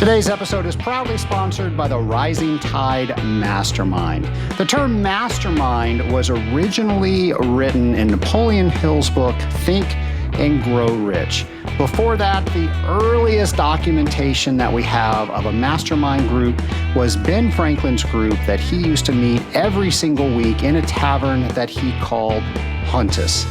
Today's episode is proudly sponsored by the Rising Tide Mastermind. The term mastermind was originally written in Napoleon Hill's book, Think and Grow Rich. Before that, the earliest documentation that we have of a mastermind group was Ben Franklin's group that he used to meet every single week in a tavern that he called Huntus.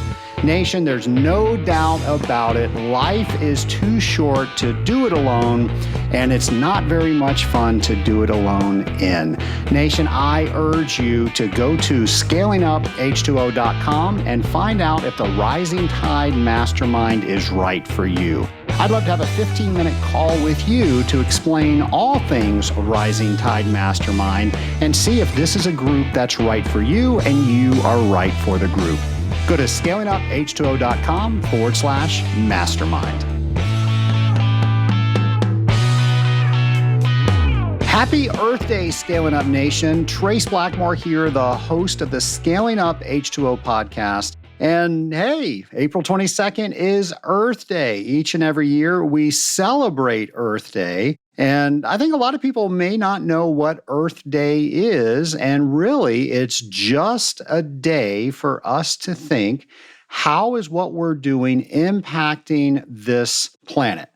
Nation, there's no doubt about it. Life is too short to do it alone, and it's not very much fun to do it alone in. Nation, I urge you to go to scalinguph2o.com and find out if the Rising Tide Mastermind is right for you. I'd love to have a 15-minute call with you to explain all things Rising Tide Mastermind and see if this is a group that's right for you and you are right for the group. Go to scalinguph2o.com/mastermind. Happy Earth Day, Scaling Up Nation. Trace Blackmore here, the host of the Scaling Up H2O podcast. And hey, April 22nd is Earth Day. Each and every year we celebrate Earth Day. And I think a lot of people may not know what Earth Day is. And really, it's just a day for us to think, how is what we're doing impacting this planet?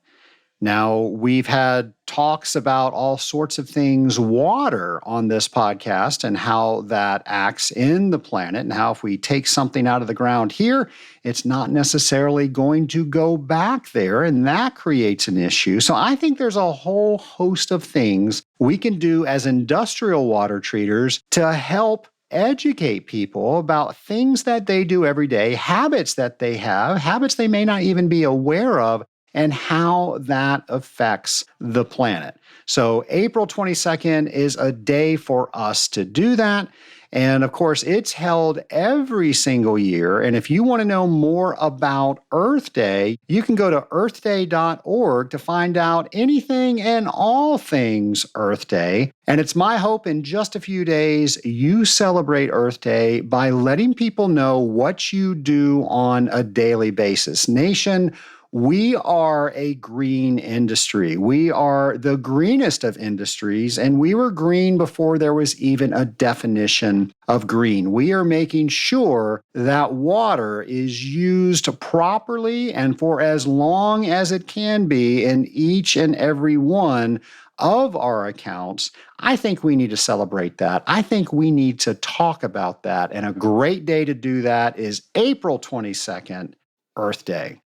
Now, we've had talks about all sorts of things, water on this podcast and how that acts in the planet and how if we take something out of the ground here, it's not necessarily going to go back there, and that creates an issue. So I think there's a whole host of things we can do as industrial water treaters to help educate people about things that they do every day, habits that they have, habits they may not even be aware of, and how that affects the planet. So April 22nd is a day for us to do that. And of course, it's held every single year. And if you want to know more about Earth Day, you can go to earthday.org to find out anything and all things Earth Day. And it's my hope in just a few days, you celebrate Earth Day by letting people know what you do on a daily basis. Nation, we are a green industry. We are the greenest of industries, and we were green before there was even a definition of green. We are making sure that water is used properly and for as long as it can be in each and every one of our accounts. I think we need to celebrate that. I think we need to talk about that. And a great day to do that is April 22nd, Earth Day.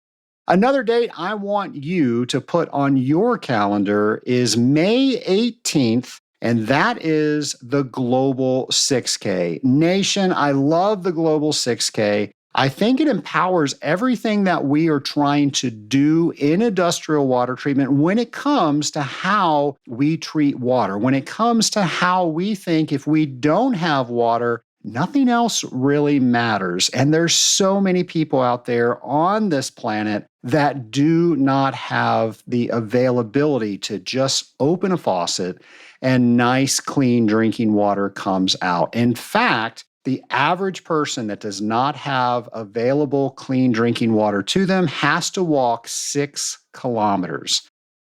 Another date I want you to put on your calendar is May 18th, and that is the Global 6K. Nation, I love the Global 6K. I think it empowers everything that we are trying to do in industrial water treatment when it comes to how we treat water, when it comes to how we think if we don't have water, nothing else really matters. And there's so many people out there on this planet that do not have the availability to just open a faucet and nice, clean drinking water comes out. In fact, the average person that does not have available clean drinking water to them has to walk 6 kilometers.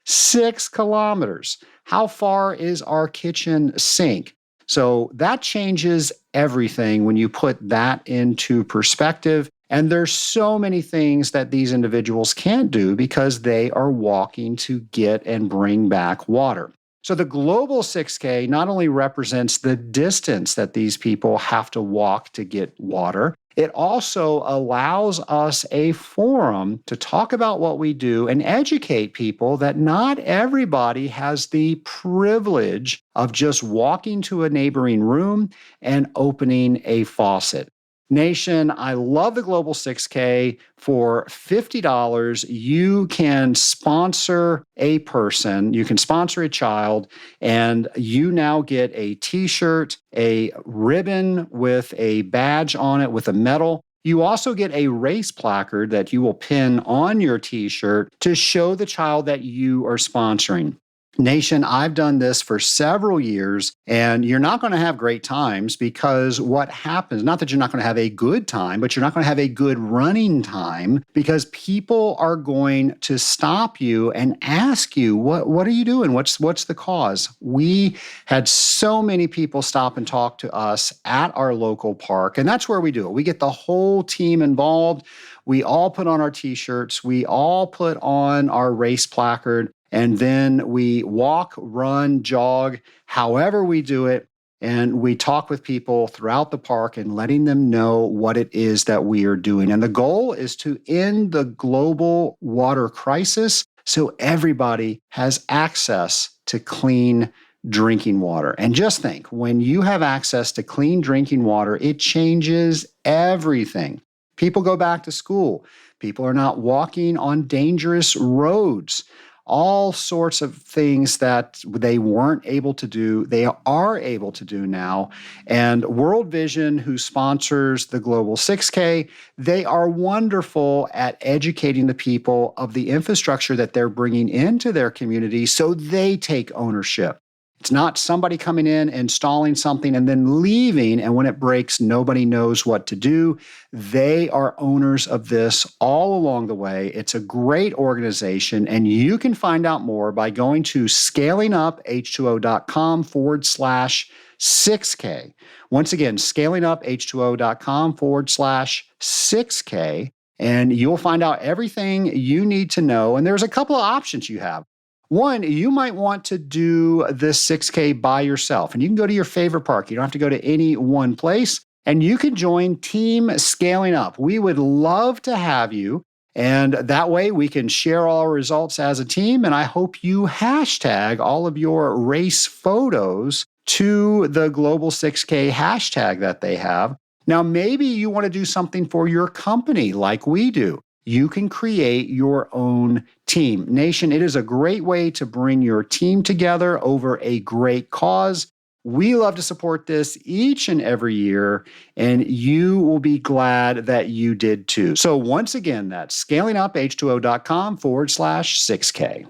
6 kilometers. How far is our kitchen sink? So that changes everything when you put that into perspective. And there's so many things that these individuals can't do because they are walking to get and bring back water. So the Global 6K not only represents the distance that these people have to walk to get water, it also allows us a forum to talk about what we do and educate people that not everybody has the privilege of just walking to a neighboring room and opening a faucet. Nation, I love the Global 6K. For $50, you can sponsor a person, you can sponsor a child, and you now get a t-shirt, a ribbon with a badge on it with a medal. You also get a race placard that you will pin on your t-shirt to show the child that you are sponsoring. Nation, I've done this for several years, and you're not going to have great times because what happens, not that you're not going to have a good time, but you're not going to have a good running time because people are going to stop you and ask you, what are you doing? What's the cause? We had so many people stop and talk to us at our local park, and that's where we do it. We get the whole team involved. We all put on our t-shirts. We all put on our race placard. And then we walk, run, jog, however we do it. And we talk with people throughout the park and letting them know what it is that we are doing. And the goal is to end the global water crisis so everybody has access to clean drinking water. And just think, when you have access to clean drinking water, it changes everything. People go back to school. People are not walking on dangerous roads. All sorts of things that they weren't able to do, they are able to do now. And World Vision, who sponsors the Global 6K, they are wonderful at educating the people of the infrastructure that they're bringing into their community so they take ownership. It's not somebody coming in, installing something, and then leaving, and when it breaks, nobody knows what to do. They are owners of this all along the way. It's a great organization, and you can find out more by going to scalinguph2o.com/6K. Once again, scalinguph2o.com/6K, and you'll find out everything you need to know. And there's a couple of options you have. One, you might want to do this 6K by yourself, and you can go to your favorite park. You don't have to go to any one place, and you can join Team Scaling Up. We would love to have you, and that way we can share all our results as a team, and I hope you hashtag all of your race photos to the Global 6K hashtag that they have. Now, maybe you want to do something for your company like we do. You can create your own team. Nation, it is a great way to bring your team together over a great cause. We love to support this each and every year, and you will be glad that you did too. So once again, that's scalinguph2o.com/6K.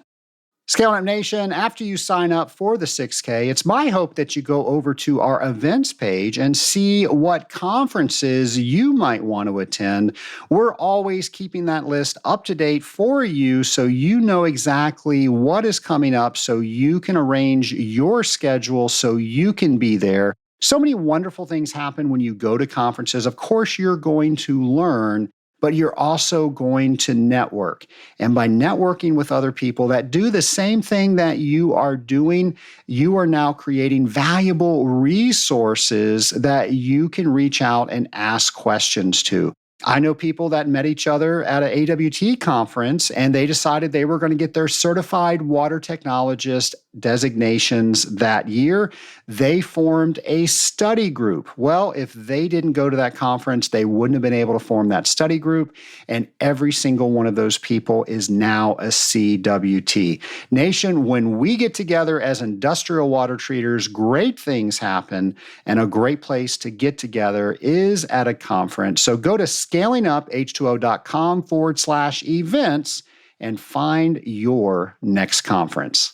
Scaling Up Nation, after you sign up for the 6K, it's my hope that you go over to our events page and see what conferences you might want to attend. We're always keeping that list up to date for you so you know exactly what is coming up so you can arrange your schedule so you can be there. So many wonderful things happen when you go to conferences. Of course, you're going to learn, but you're also going to network. And by networking with other people that do the same thing that you are doing, you are now creating valuable resources that you can reach out and ask questions to. I know people that met each other at an AWT conference, and they decided they were going to get their certified water technologist designations that year. They formed a study group. Well, if they didn't go to that conference, they wouldn't have been able to form that study group. And every single one of those people is now a CWT. Nation, when we get together as industrial water treaters, great things happen. And a great place to get together is at a conference. So go to scalinguph2o.com/events and find your next conference.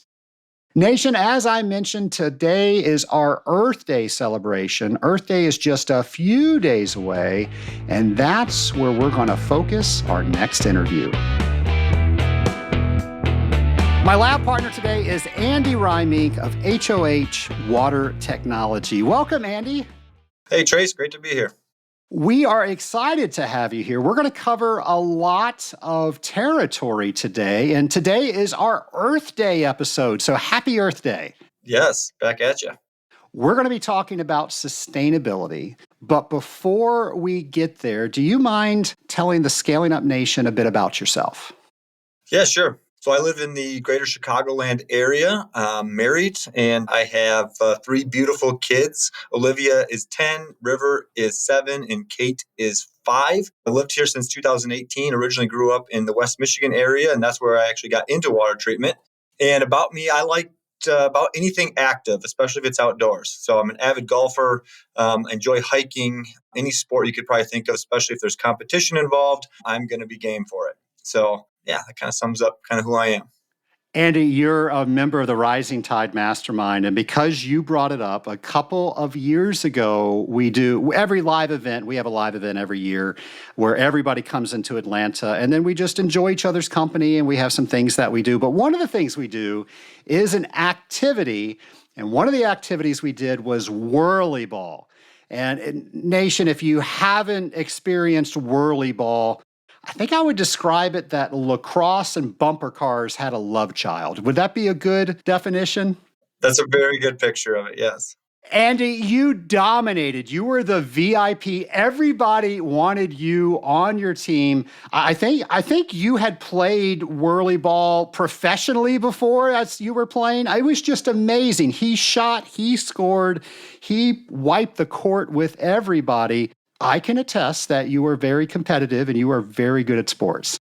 Nation, as I mentioned, today is our Earth Day celebration. Earth Day is just a few days away, and that's where we're going to focus our next interview. My lab partner today is Andy Reimink of HOH Water Technology. Welcome, Andy. Hey, Trace. Great to be here. We are excited to have you here. We're going to cover a lot of territory today, and today is our Earth Day episode. So happy Earth Day. Yes, back at you. We're going to be talking about sustainability, but before we get there, do you mind telling the Scaling Up Nation a bit about yourself? Yeah, sure. So I live in the greater Chicagoland area. I'm married, and I have 3 beautiful kids. Olivia is 10, River is 7, and Kate is 5. I lived here since 2018, originally grew up in the West Michigan area, and that's where I actually got into water treatment. And about me, I like about anything active, especially if it's outdoors. So I'm an avid golfer, enjoy hiking, any sport you could probably think of, especially if there's competition involved, I'm going to be game for it. So yeah, that kind of sums up kind of who I am. Andy, you're a member of the Rising Tide Mastermind. And because you brought it up, a couple of years ago, we do every live event. We have a live event every year where everybody comes into Atlanta and then we just enjoy each other's company and we have some things that we do. But one of the things we do is an activity. And one of the activities we did was whirly ball. And Nation, if you haven't experienced whirly ball, I think I would describe it that lacrosse and bumper cars had a love child. Would that be a good definition? That's a very good picture of it, yes. Andy, you dominated. You were the VIP. Everybody wanted you on your team. I think you had played whirly ball professionally before as you were playing. It was just amazing. He shot, he scored, he wiped the court with everybody. I can attest that you were very competitive and you were very good at sports.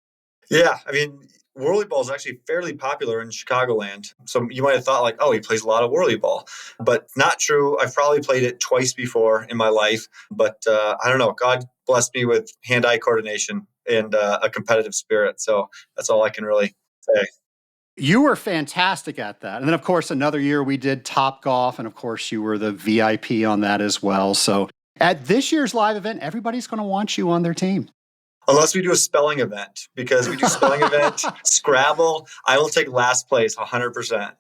Yeah, I mean, whirly ball is actually fairly popular in Chicagoland. So you might have thought like, oh, he plays a lot of whirly ball, but not true. I've probably played it twice before in my life, but I don't know. God blessed me with hand-eye coordination and a competitive spirit. So that's all I can really say. You were fantastic at that. And then, of course, another year we did Top Golf. And of course, you were the VIP on that as well. So at this year's live event, everybody's going to want you on their team. Unless we do a spelling event, because we do spelling event, Scrabble, I will take last place 100%.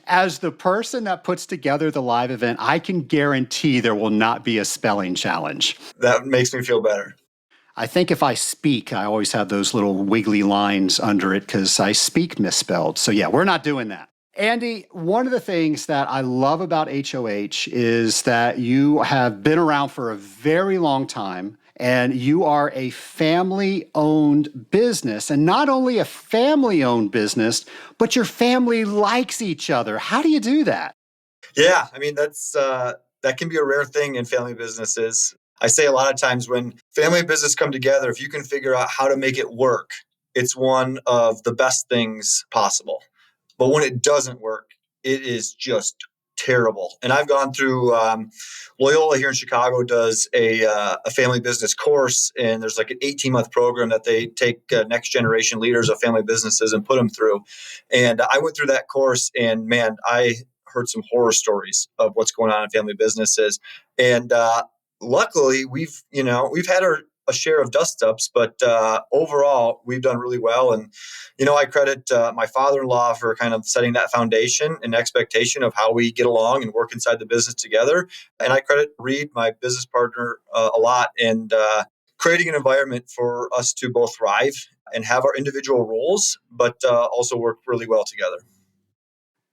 As the person that puts together the live event, I can guarantee there will not be a spelling challenge. That makes me feel better. I think if I speak, I always have those little wiggly lines under it because I speak misspelled. So yeah, we're not doing that. Andy, one of the things that I love about HOH is that you have been around for a very long time and you are a family-owned business. And not only a family-owned business, but your family likes each other. How do you do that? Yeah, I mean, that can be a rare thing in family businesses. I say a lot of times when family and business come together, if you can figure out how to make it work, it's one of the best things possible. But when it doesn't work, it is just terrible. And I've gone through Loyola here in Chicago does a family business course, and there's like an 18-month program that they take next generation leaders of family businesses and put them through. And I went through that course, and man, I heard some horror stories of what's going on in family businesses. And luckily, we've had a share of dust ups, but overall, we've done really well. And, I credit my father-in-law for kind of setting that foundation and expectation of how we get along and work inside the business together. And I credit Reed, my business partner, a lot, and creating an environment for us to both thrive and have our individual roles, but also work really well together.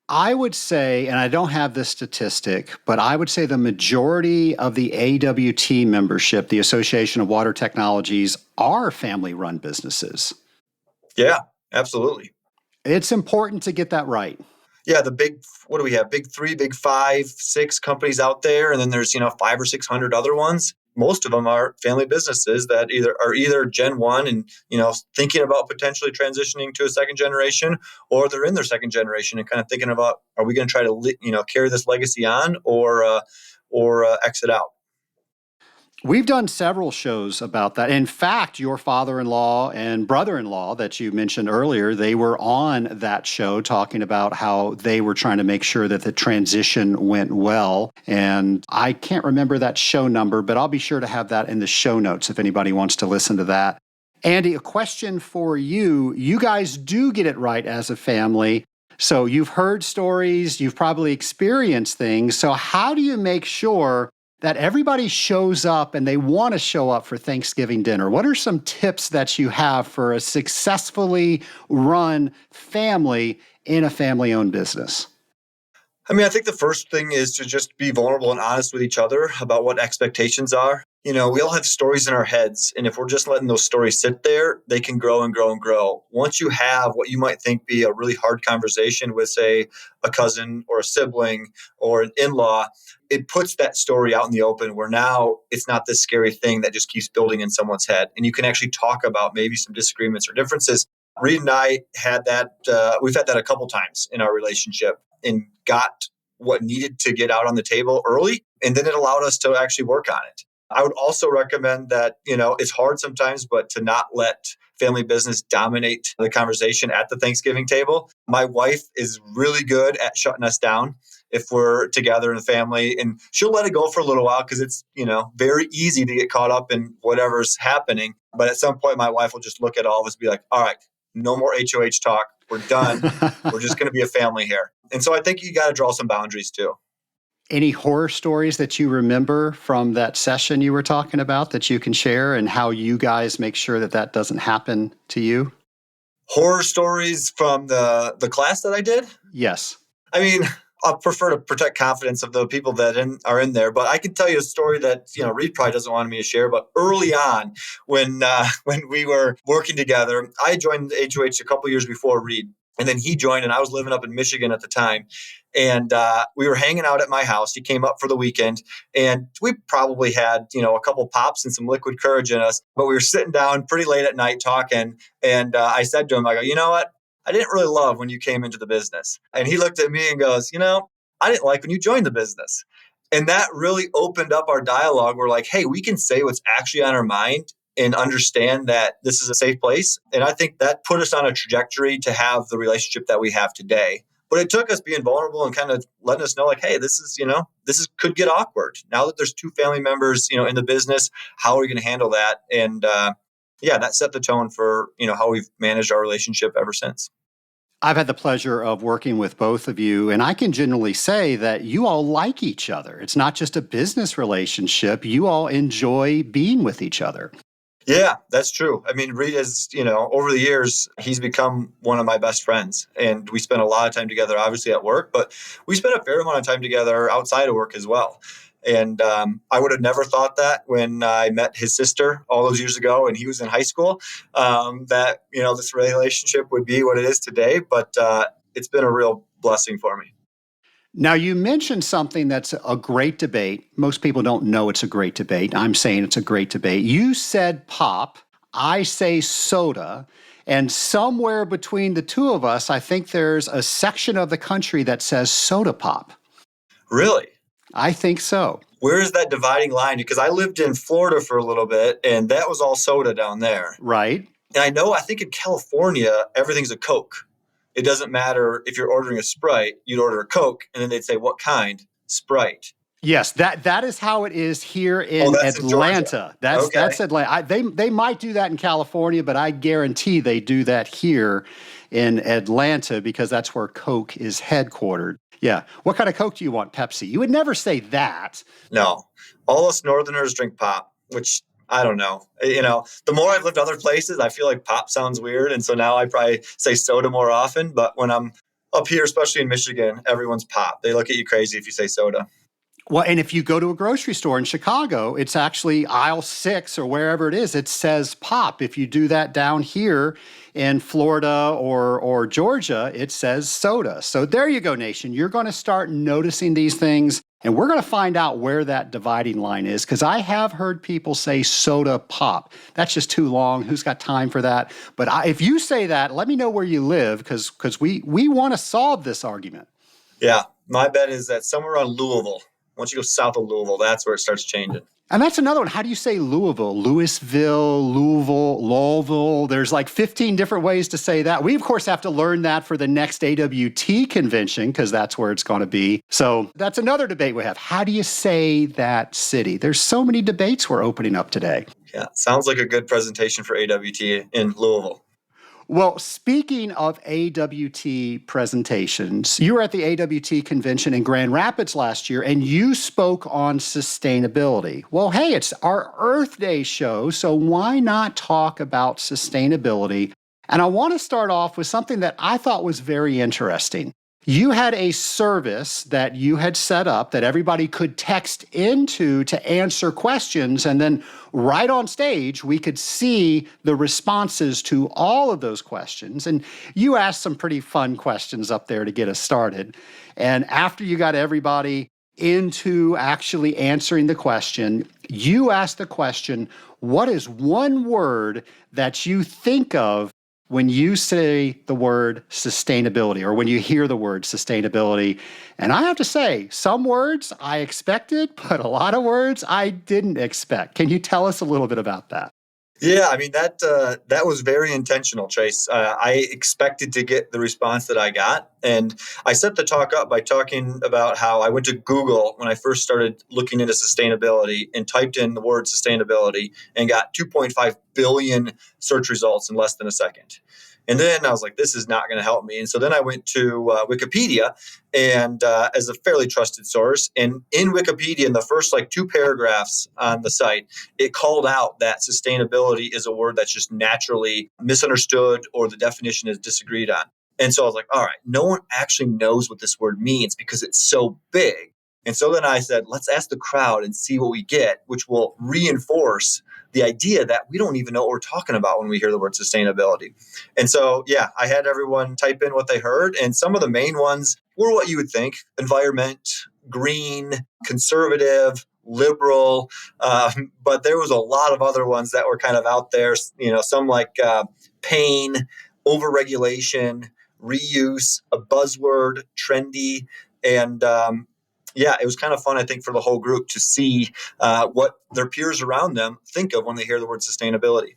I would say, and I don't have this statistic, but I would say the majority of the AWT membership, the Association of Water Technologies, are family-run businesses. Yeah, absolutely. It's important to get that right. Yeah, what do we have? Big three, big five, six companies out there. And then there's, 500 or 600 other ones. Most of them are family businesses that either Gen 1 and, thinking about potentially transitioning to a second generation, or they're in their second generation and kind of thinking about, are we going to try to, carry this legacy on or exit out? We've done several shows about that. In fact, your father-in-law and brother-in-law that you mentioned earlier, they were on that show talking about how they were trying to make sure that the transition went well. And I can't remember that show number, but I'll be sure to have that in the show notes if anybody wants to listen to that. Andy, a question for you. You guys do get it right as a family. So you've heard stories, you've probably experienced things. So how do you make sure that everybody shows up and they want to show up for Thanksgiving dinner? What are some tips that you have for a successfully run family in a family-owned business? I mean, I think the first thing is to just be vulnerable and honest with each other about what expectations are. We all have stories in our heads, and if we're just letting those stories sit there, they can grow and grow and grow. Once you have what you might think be a really hard conversation with, say, a cousin or a sibling or an in-law, it puts that story out in the open where now it's not this scary thing that just keeps building in someone's head. And you can actually talk about maybe some disagreements or differences. Reed and I had that, we've had that a couple times in our relationship and got what needed to get out on the table early. And then it allowed us to actually work on it. I would also recommend that, it's hard sometimes, but to not let family business dominate the conversation at the Thanksgiving table. My wife is really good at shutting us down if we're together in the family, and she'll let it go for a little while because it's, very easy to get caught up in whatever's happening. But at some point, my wife will just look at all of us and be like, all right, no more HOH talk. We're done. We're just going to be a family here. And so I think you got to draw some boundaries too. Any horror stories that you remember from that session you were talking about that you can share, and how you guys make sure that that doesn't happen to you? Horror stories from the class that I did? Yes. I mean, I prefer to protect confidence of the people that are in there, but I can tell you a story that Reed probably doesn't want me to share. But early on, when we were working together, I joined the HOH a couple years before Reed, and then he joined, and I was living up in Michigan at the time. And we were hanging out at my house. He came up for the weekend, and we probably had a couple pops and some liquid courage in us. But we were sitting down pretty late at night talking, and I said to him, I go, you know what? I didn't really love when you came into the business. And he looked at me and goes, I didn't like when you joined the business. And that really opened up our dialogue. We're like, hey, we can say what's actually on our mind and understand that this is a safe place. And I think that put us on a trajectory to have the relationship that we have today. But it took us being vulnerable and kind of letting us know, like, hey, this could get awkward. Now that there's two family members, in the business, how are we going to handle that? And that set the tone for, how we've managed our relationship ever since. I've had the pleasure of working with both of you, and I can generally say that you all like each other. It's not just a business relationship. You all enjoy being with each other. Yeah, that's true. I mean, Reed is, over the years, he's become one of my best friends. And we spend a lot of time together, obviously at work, but we spend a fair amount of time together outside of work as well. And I would have never thought that when I met his sister all those years ago and he was in high school, that, this relationship would be what it is today. But it's been a real blessing for me. Now, you mentioned something that's a great debate. Most people don't know it's a great debate. I'm saying it's a great debate. You said pop, I say soda, and somewhere between the two of us, I think there's a section of the country that says soda pop. Really? I think so. Where is that dividing line? Because I lived in Florida for a little bit, and that was all soda down there. Right. And I think in California, everything's a Coke. It doesn't matter if you're ordering a Sprite, you'd order a Coke, and then they'd say, what kind? Sprite. Yes, that is how it is here in Atlanta. That's Atlanta. They might do that in California, but I guarantee they do that here in Atlanta because that's where Coke is headquartered. Yeah. What kind of Coke do you want, Pepsi? You would never say that. No. All us Northerners drink pop, which I don't know. The more I've lived other places, I feel like pop sounds weird. And so now I probably say soda more often. But when I'm up here, especially in Michigan, everyone's pop. They look at you crazy if you say soda. Well, and if you go to a grocery store in Chicago, it's actually aisle 6 or wherever it is, it says pop. If you do that down here in Florida or Georgia, it says soda. So there you go, nation. You're going to start noticing these things, and we're going to find out where that dividing line is, because I have heard people say soda pop. That's just too long. Who's got time for that? But if you say that, let me know where you live, because we want to solve this argument. Yeah, my bet is that somewhere on Louisville. Once you go south of Louisville, that's where it starts changing. And that's another one. How do you say Louisville? Louisville, Louisville, Lowville. There's like 15 different ways to say that. We, of course, have to learn that for the next AWT convention because that's where it's going to be. So that's another debate we have. How do you say that city? There's so many debates we're opening up today. Yeah, sounds like a good presentation for AWT in Louisville. Well, speaking of AWT presentations, you were at the AWT convention in Grand Rapids last year, and you spoke on sustainability. Well, hey, it's our Earth Day show, so why not talk about sustainability? And I want to start off with something that I thought was very interesting. You had a service that you had set up that everybody could text into to answer questions, and then right on stage, we could see the responses to all of those questions. And you asked some pretty fun questions up there to get us started. And after you got everybody into actually answering the question, you asked the question, what is one word that you think of when you say the word sustainability or when you hear the word sustainability, and I have to say, some words I expected, but a lot of words I didn't expect. Can you tell us a little bit about that? Yeah, I mean that was very intentional, Trace. I expected to get the response that I got, and I set the talk up by talking about how I went to Google when I first started looking into sustainability and typed in the word sustainability and got 2.5 billion search results in less than a second. And then I was like, this is not going to help me. And so then I went to Wikipedia, and as a fairly trusted source. And in Wikipedia, in the first like two paragraphs on the site, it called out that sustainability is a word that's just naturally misunderstood or the definition is disagreed on. And so I was like, all right, no one actually knows what this word means because it's so big. And so then I said, let's ask the crowd and see what we get, which will reinforce the idea that we don't even know what we're talking about when we hear the word sustainability. And so, yeah, I had everyone type in what they heard. And some of the main ones were what you would think: environment, green, conservative, liberal. But there was a lot of other ones that were kind of out there, some like pain, overregulation, reuse, a buzzword, trendy. And yeah, it was kind of fun, I think, for the whole group to see what their peers around them think of when they hear the word sustainability.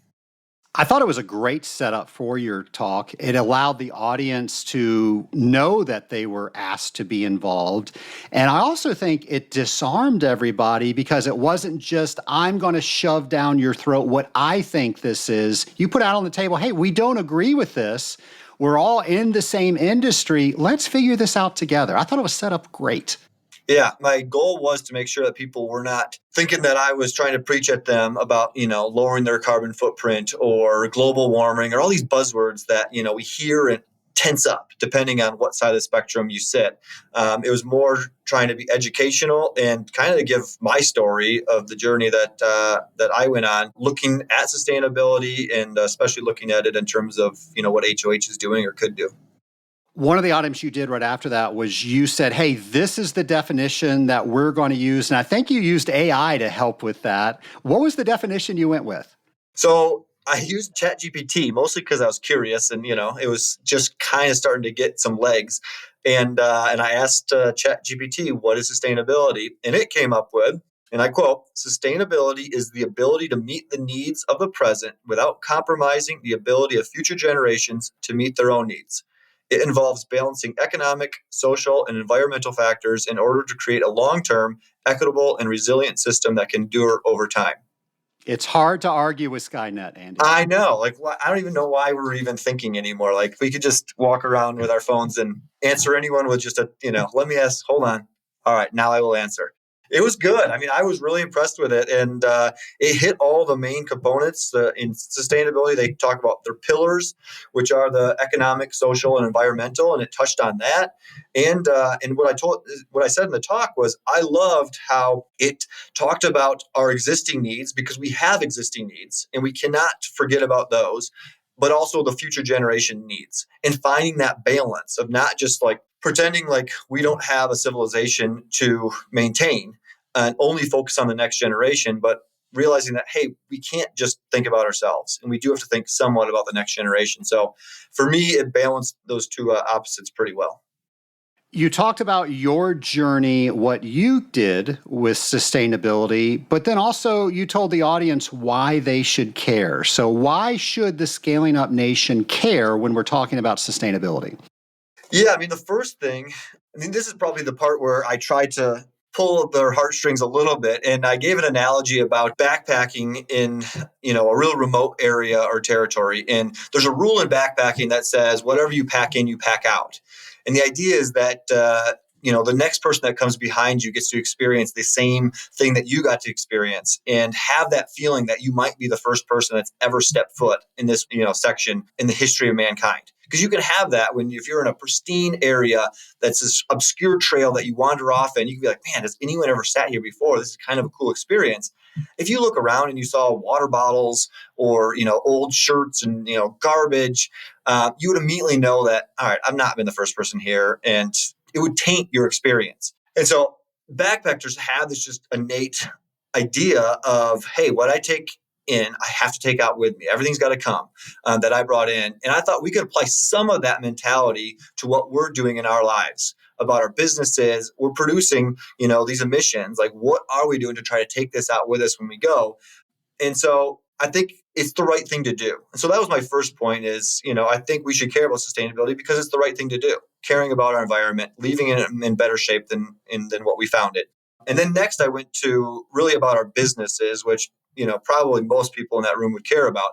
I thought it was a great setup for your talk. It allowed the audience to know that they were asked to be involved. And I also think it disarmed everybody because it wasn't just, I'm going to shove down your throat what I think this is. You put out on the table, hey, we don't agree with this. We're all in the same industry. Let's figure this out together. I thought it was set up great. Yeah, my goal was to make sure that people were not thinking that I was trying to preach at them about, lowering their carbon footprint or global warming or all these buzzwords that, we hear and tense up depending on what side of the spectrum you sit. It was more trying to be educational and kind of to give my story of the journey that I went on, looking at sustainability and especially looking at it in terms of, what HOH is doing or could do. One of the items you did right after that was you said, hey, this is the definition that we're going to use. And I think you used AI to help with that. What was the definition you went with? So I used ChatGPT mostly because I was curious and, it was just kind of starting to get some legs. And I asked ChatGPT, what is sustainability? And it came up with, and I quote, sustainability is the ability to meet the needs of the present without compromising the ability of future generations to meet their own needs. It involves balancing economic, social, and environmental factors in order to create a long-term, equitable, and resilient system that can endure over time. It's hard to argue with Skynet, Andy. I know. Like, I don't even know why we're even thinking anymore. Like, we could just walk around with our phones and answer anyone with just let me ask, hold on. All right, now I will answer. It was good. I mean, I was really impressed with it. And it hit all the main components. In sustainability, they talk about their pillars, which are the economic, social, and environmental. And it touched on that. And what I said in the talk was I loved how it talked about our existing needs because we have existing needs and we cannot forget about those, but also the future generation needs and finding that balance of not just like pretending like we don't have a civilization to maintain and only focus on the next generation, but realizing that, hey, we can't just think about ourselves and we do have to think somewhat about the next generation. So for me, it balanced those two opposites pretty well. You talked about your journey, what you did with sustainability, but then also you told the audience why they should care. So why should the Scaling Up Nation care when we're talking about sustainability? Yeah, I mean, the first thing, this is probably the part where I tried to pull their heartstrings a little bit. And I gave an analogy about backpacking in, a real remote area or territory. And there's a rule in backpacking that says, whatever you pack in, you pack out. And the idea is that, the next person that comes behind you gets to experience the same thing that you got to experience and have that feeling that you might be the first person that's ever stepped foot in this, section in the history of mankind. Because you can have that if you're in a pristine area that's this obscure trail that you wander off and you can be like, man, has anyone ever sat here before? This is kind of a cool experience. If you look around and you saw water bottles or, old shirts and, garbage, you would immediately know that, all right, I've not been the first person here, and it would taint your experience. And so backpackers have this just innate idea of, hey, what I take in, I have to take out with me. Everything's got to come that I brought in. And I thought we could apply some of that mentality to what we're doing in our lives about our businesses. We're producing, these emissions. Like, what are we doing to try to take this out with us when we go? And so I think it's the right thing to do. And so that was my first point is, I think we should care about sustainability because it's the right thing to do, caring about our environment, leaving it in better shape than what we found it. And then next I went to really about our businesses, which, probably most people in that room would care about,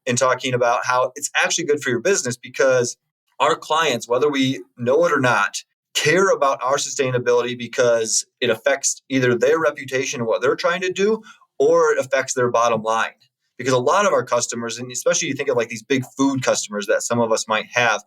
and talking about how it's actually good for your business because our clients, whether we know it or not, care about our sustainability because it affects either their reputation and what they're trying to do, or it affects their bottom line. Because a lot of our customers, and especially you think of like these big food customers that some of us might have,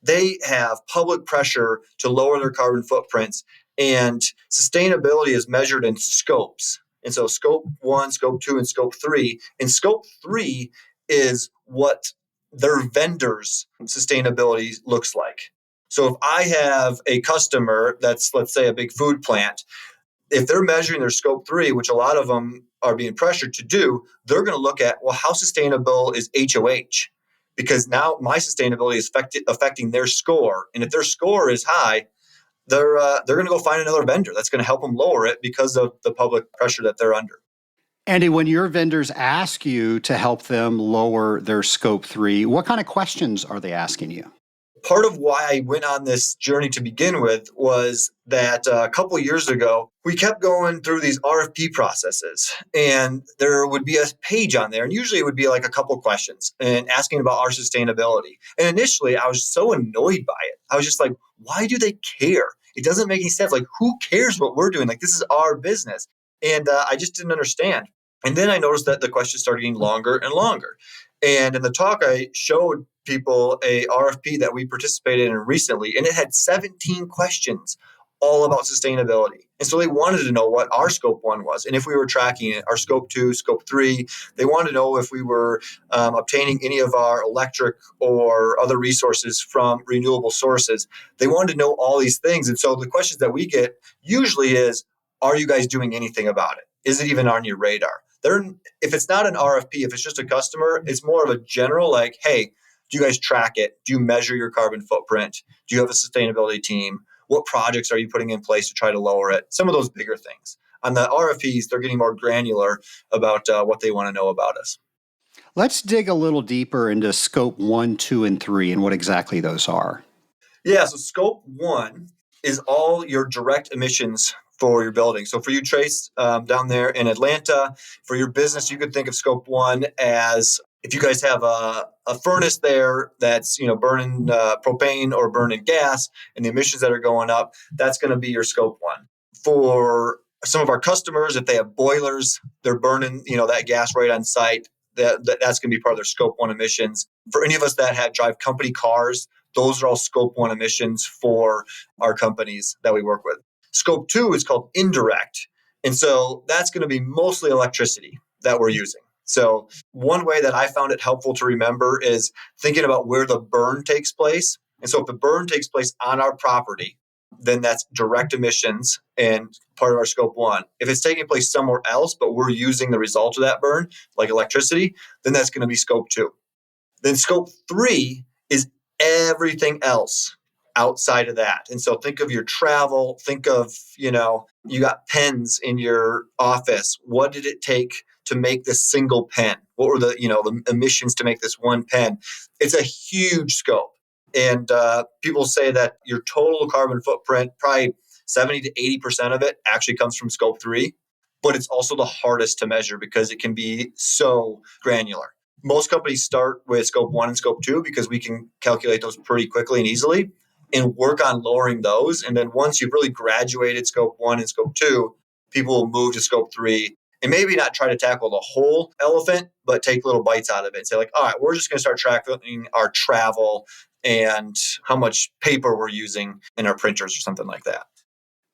they have public pressure to lower their carbon footprints, and sustainability is measured in scopes. And so scope 1, scope 2, and scope 3. And scope 3 is what their vendors' sustainability looks like. So if I have a customer that's, let's say, a big food plant, if they're measuring their scope 3, which a lot of them are being pressured to do, they're going to look at, well, how sustainable is HOH? Because now my sustainability is affecting their score. And if their score is high, they're going to go find another vendor that's going to help them lower it because of the public pressure that they're under. Andy, when your vendors ask you to help them lower their scope 3, what kind of questions are they asking you? Part of why I went on this journey to begin with was that a couple of years ago, we kept going through these RFP processes, and there would be a page on there, and usually it would be like a couple of questions and asking about our sustainability. And initially, I was so annoyed by it. I was just like, why do they care? It doesn't make any sense. Like, who cares what we're doing? Like, this is our business. And I just didn't understand. And then I noticed that the questions started getting longer and longer. And in the talk, I showed people a RFP that we participated in recently, and it had 17 questions all about sustainability. And so they wanted to know what our scope 1 was and if we were tracking it, our scope 2, scope 3. They wanted to know if we were obtaining any of our electric or other resources from renewable sources. They wanted to know all these things. And so the questions that we get usually is, are you guys doing anything about it? Is it even on your radar? If it's not an RFP, if it's just a customer, it's more of a general like, hey, do you guys track it? Do you measure your carbon footprint? Do you have a sustainability team? What projects are you putting in place to try to lower it? Some of those bigger things. On the RFPs, they're getting more granular about what they want to know about us. Let's dig a little deeper into scope 1, 2, and 3 and what exactly those are. Yeah, so scope 1 is all your direct emissions for your building. So for you, Trace, down there in Atlanta, for your business, you could think of scope 1 as if you guys have a furnace there that's burning propane or burning gas, and the emissions that are going up, that's going to be your scope 1. For some of our customers, if they have boilers, they're burning that gas right on site. That's going to be part of their scope 1 emissions. For any of us that drive company cars, those are all scope 1 emissions for our companies that we work with. Scope 2 is called indirect. And so that's going to be mostly electricity that we're using. So one way that I found it helpful to remember is thinking about where the burn takes place. And so if the burn takes place on our property, then that's direct emissions and part of our scope 1. If it's taking place somewhere else, but we're using the result of that burn, like electricity, then that's going to be scope 2. Then scope 3 is everything else outside of that. And so think of your travel, think of, you got pens in your office. What did it take to make this single pen? What were the emissions to make this one pen? It's a huge scope. And people say that your total carbon footprint, probably 70 to 80% of it actually comes from scope 3, but it's also the hardest to measure because it can be so granular. Most companies start with scope 1 and scope 2 because we can calculate those pretty quickly and easily and work on lowering those. And then once you've really graduated scope 1 and scope 2, people will move to scope 3 and maybe not try to tackle the whole elephant, but take little bites out of it and say like, all right, we're just going to start tracking our travel and how much paper we're using in our printers or something like that.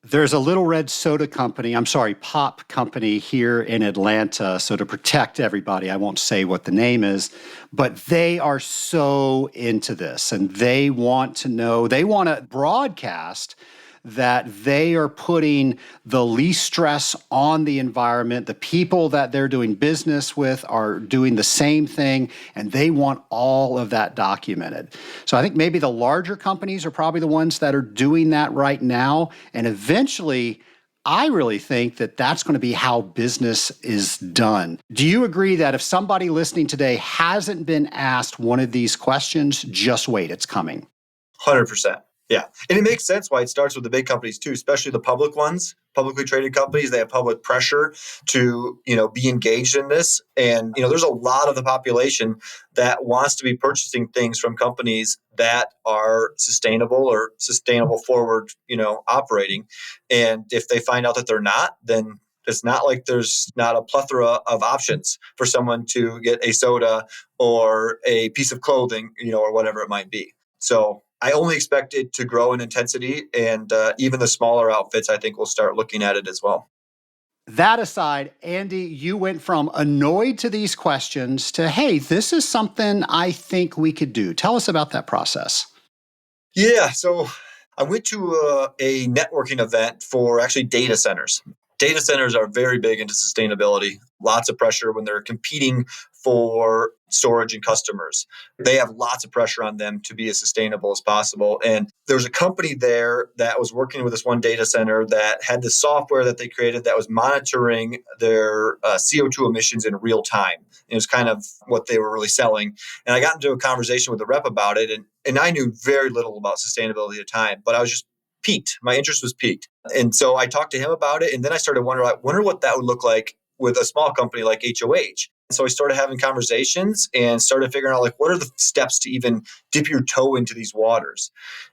There's a little red soda company, pop company here in Atlanta. So to protect everybody, I won't say what the name is, but they are so into this and they want to know, they want to broadcast that they are putting the least stress on the environment. The people that they're doing business with are doing the same thing, and they want all of that documented. So I think maybe the larger companies are probably the ones that are doing that right now. And eventually, I really think that that's going to be how business is done. Do you agree that if somebody listening today hasn't been asked one of these questions, just wait, it's coming? 100%. Yeah. And it makes sense why it starts with the big companies too, especially the public ones, publicly traded companies. They have public pressure to, be engaged in this. And, there's a lot of the population that wants to be purchasing things from companies that are sustainable or sustainable forward, operating. And if they find out that they're not, then it's not like there's not a plethora of options for someone to get a soda or a piece of clothing, or whatever it might be. So I only expect it to grow in intensity, and even the smaller outfits, I think, will start looking at it as well. That aside, Andy, you went from annoyed to these questions to, hey, this is something I think we could do. Tell us about that process. Yeah, so I went to a networking event for actually data centers. Data centers are very big into sustainability, lots of pressure when they're competing for storage and customers. They have lots of pressure on them to be as sustainable as possible. And there was a company there that was working with this one data center that had this software that they created that was monitoring their CO2 emissions in real time. It was kind of what they were really selling. And I got into a conversation with the rep about it. And I knew very little about sustainability at the time, but I was just piqued. My interest was piqued. And so I talked to him about it. And then I started wondering, I wonder what that would look like with a small company like HOH. So I started having conversations and started figuring out, what are the steps to even dip your toe into these waters?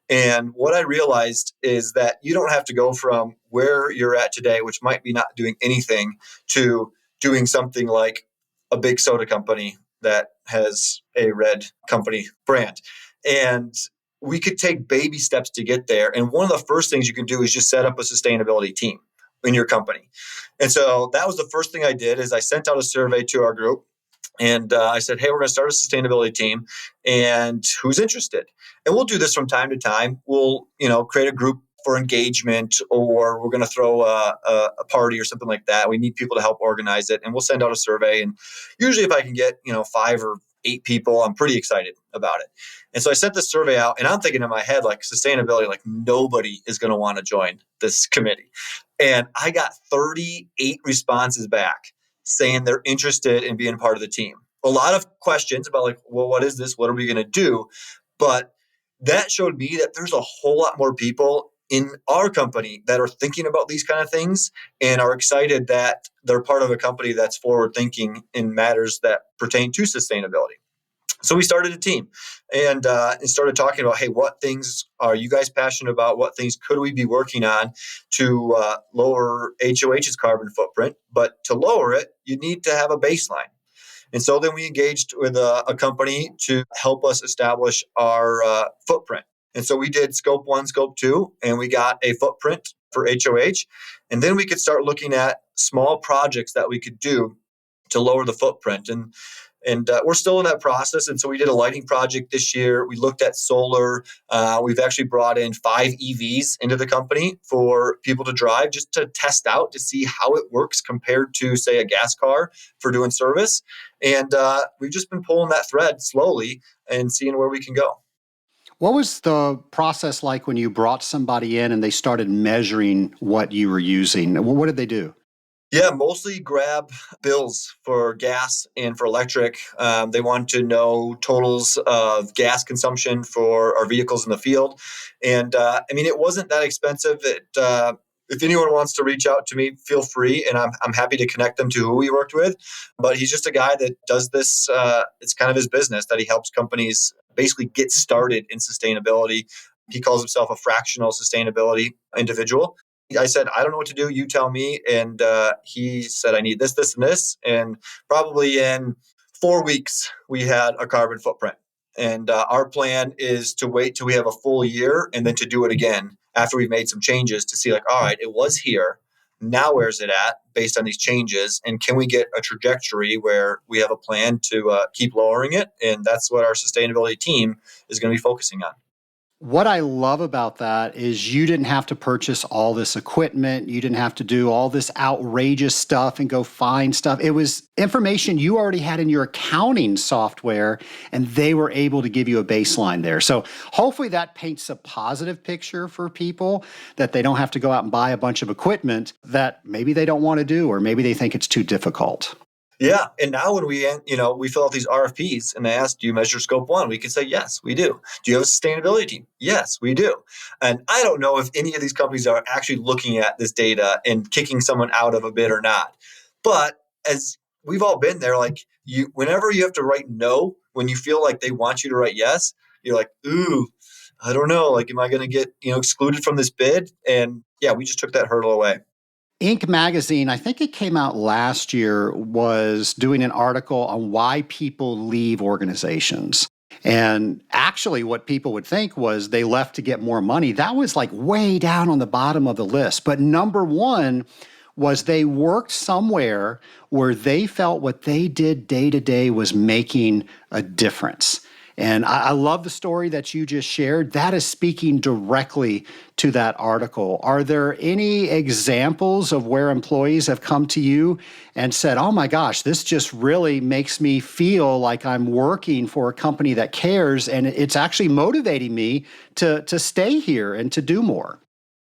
And what I realized is that you don't have to go from where you're at today, which might be not doing anything, to doing something like a big soda company that has a red company brand. And we could take baby steps to get there. And one of the first things you can do is just set up a sustainability team in your company. And so that was the first thing I did is I sent out a survey to our group. And I said, hey, we're going to start a sustainability team, and who's interested? And we'll do this from time to time. We'll, create a group for engagement, or we're going to throw a party or something like that. We need people to help organize it, and we'll send out a survey. And usually if I can get, 5 or 8 people, I'm pretty excited about it. And so I sent this survey out, and I'm thinking in my head, sustainability, nobody is going to want to join this committee. And I got 38 responses back saying they're interested in being part of the team. A lot of questions about what is this? What are we going to do? But that showed me that there's a whole lot more people in our company that are thinking about these kind of things and are excited that they're part of a company that's forward thinking in matters that pertain to sustainability. So we started a team and started talking about, hey, what things are you guys passionate about? What things could we be working on to lower HOH's carbon footprint? But to lower it, you need to have a baseline. And so then we engaged with a company to help us establish our footprint. And so we did scope 1, scope 2, and we got a footprint for HOH. And then we could start looking at small projects that we could do to lower the footprint. And we're still in that process. And so we did a lighting project this year. We looked at solar. We've actually brought in 5 EVs into the company for people to drive just to test out to see how it works compared to, say, a gas car for doing service. And we've just been pulling that thread slowly and seeing where we can go. What was the process like when you brought somebody in and they started measuring what you were using? What did they do? Yeah, mostly grab bills for gas and for electric. They want to know totals of gas consumption for our vehicles in the field. And it wasn't that expensive. If anyone wants to reach out to me, feel free. And I'm happy to connect them to who we worked with. But he's just a guy that does this. It's kind of his business that he helps companies basically get started in sustainability. He calls himself a fractional sustainability individual. I said, I don't know what to do. You tell me. And he said, I need this, this, and this. And probably in 4 weeks, we had a carbon footprint. And our plan is to wait till we have a full year and then to do it again after we've made some changes to see all right, it was here. Now, where's it at based on these changes? And can we get a trajectory where we have a plan to keep lowering it? And that's what our sustainability team is going to be focusing on. What I love about that is you didn't have to purchase all this equipment. You didn't have to do all this outrageous stuff and go find stuff. It was information you already had in your accounting software, and they were able to give you a baseline there. So hopefully that paints a positive picture for people, that they don't have to go out and buy a bunch of equipment that maybe they don't want to do, or maybe they think it's too difficult. Yeah. And now when we fill out these RFPs and they ask, do you measure scope one? We can say, yes, we do. Do you have a sustainability team? Yes, we do. And I don't know if any of these companies are actually looking at this data and kicking someone out of a bid or not. But as we've all been there, like whenever you have to write no, when you feel like they want you to write yes, you're like, ooh, I don't know. Like, am I going to get, excluded from this bid? And yeah, we just took that hurdle away. Inc. magazine, I think it came out last year, was doing an article on why people leave organizations. And actually, what people would think was they left to get more money. That was like way down on the bottom of the list. But number one was they worked somewhere where they felt what they did day to day was making a difference. And I love the story that you just shared. That is speaking directly to that article. Are there any examples of where employees have come to you and said, oh my gosh, this just really makes me feel like I'm working for a company that cares, and it's actually motivating me to stay here and to do more?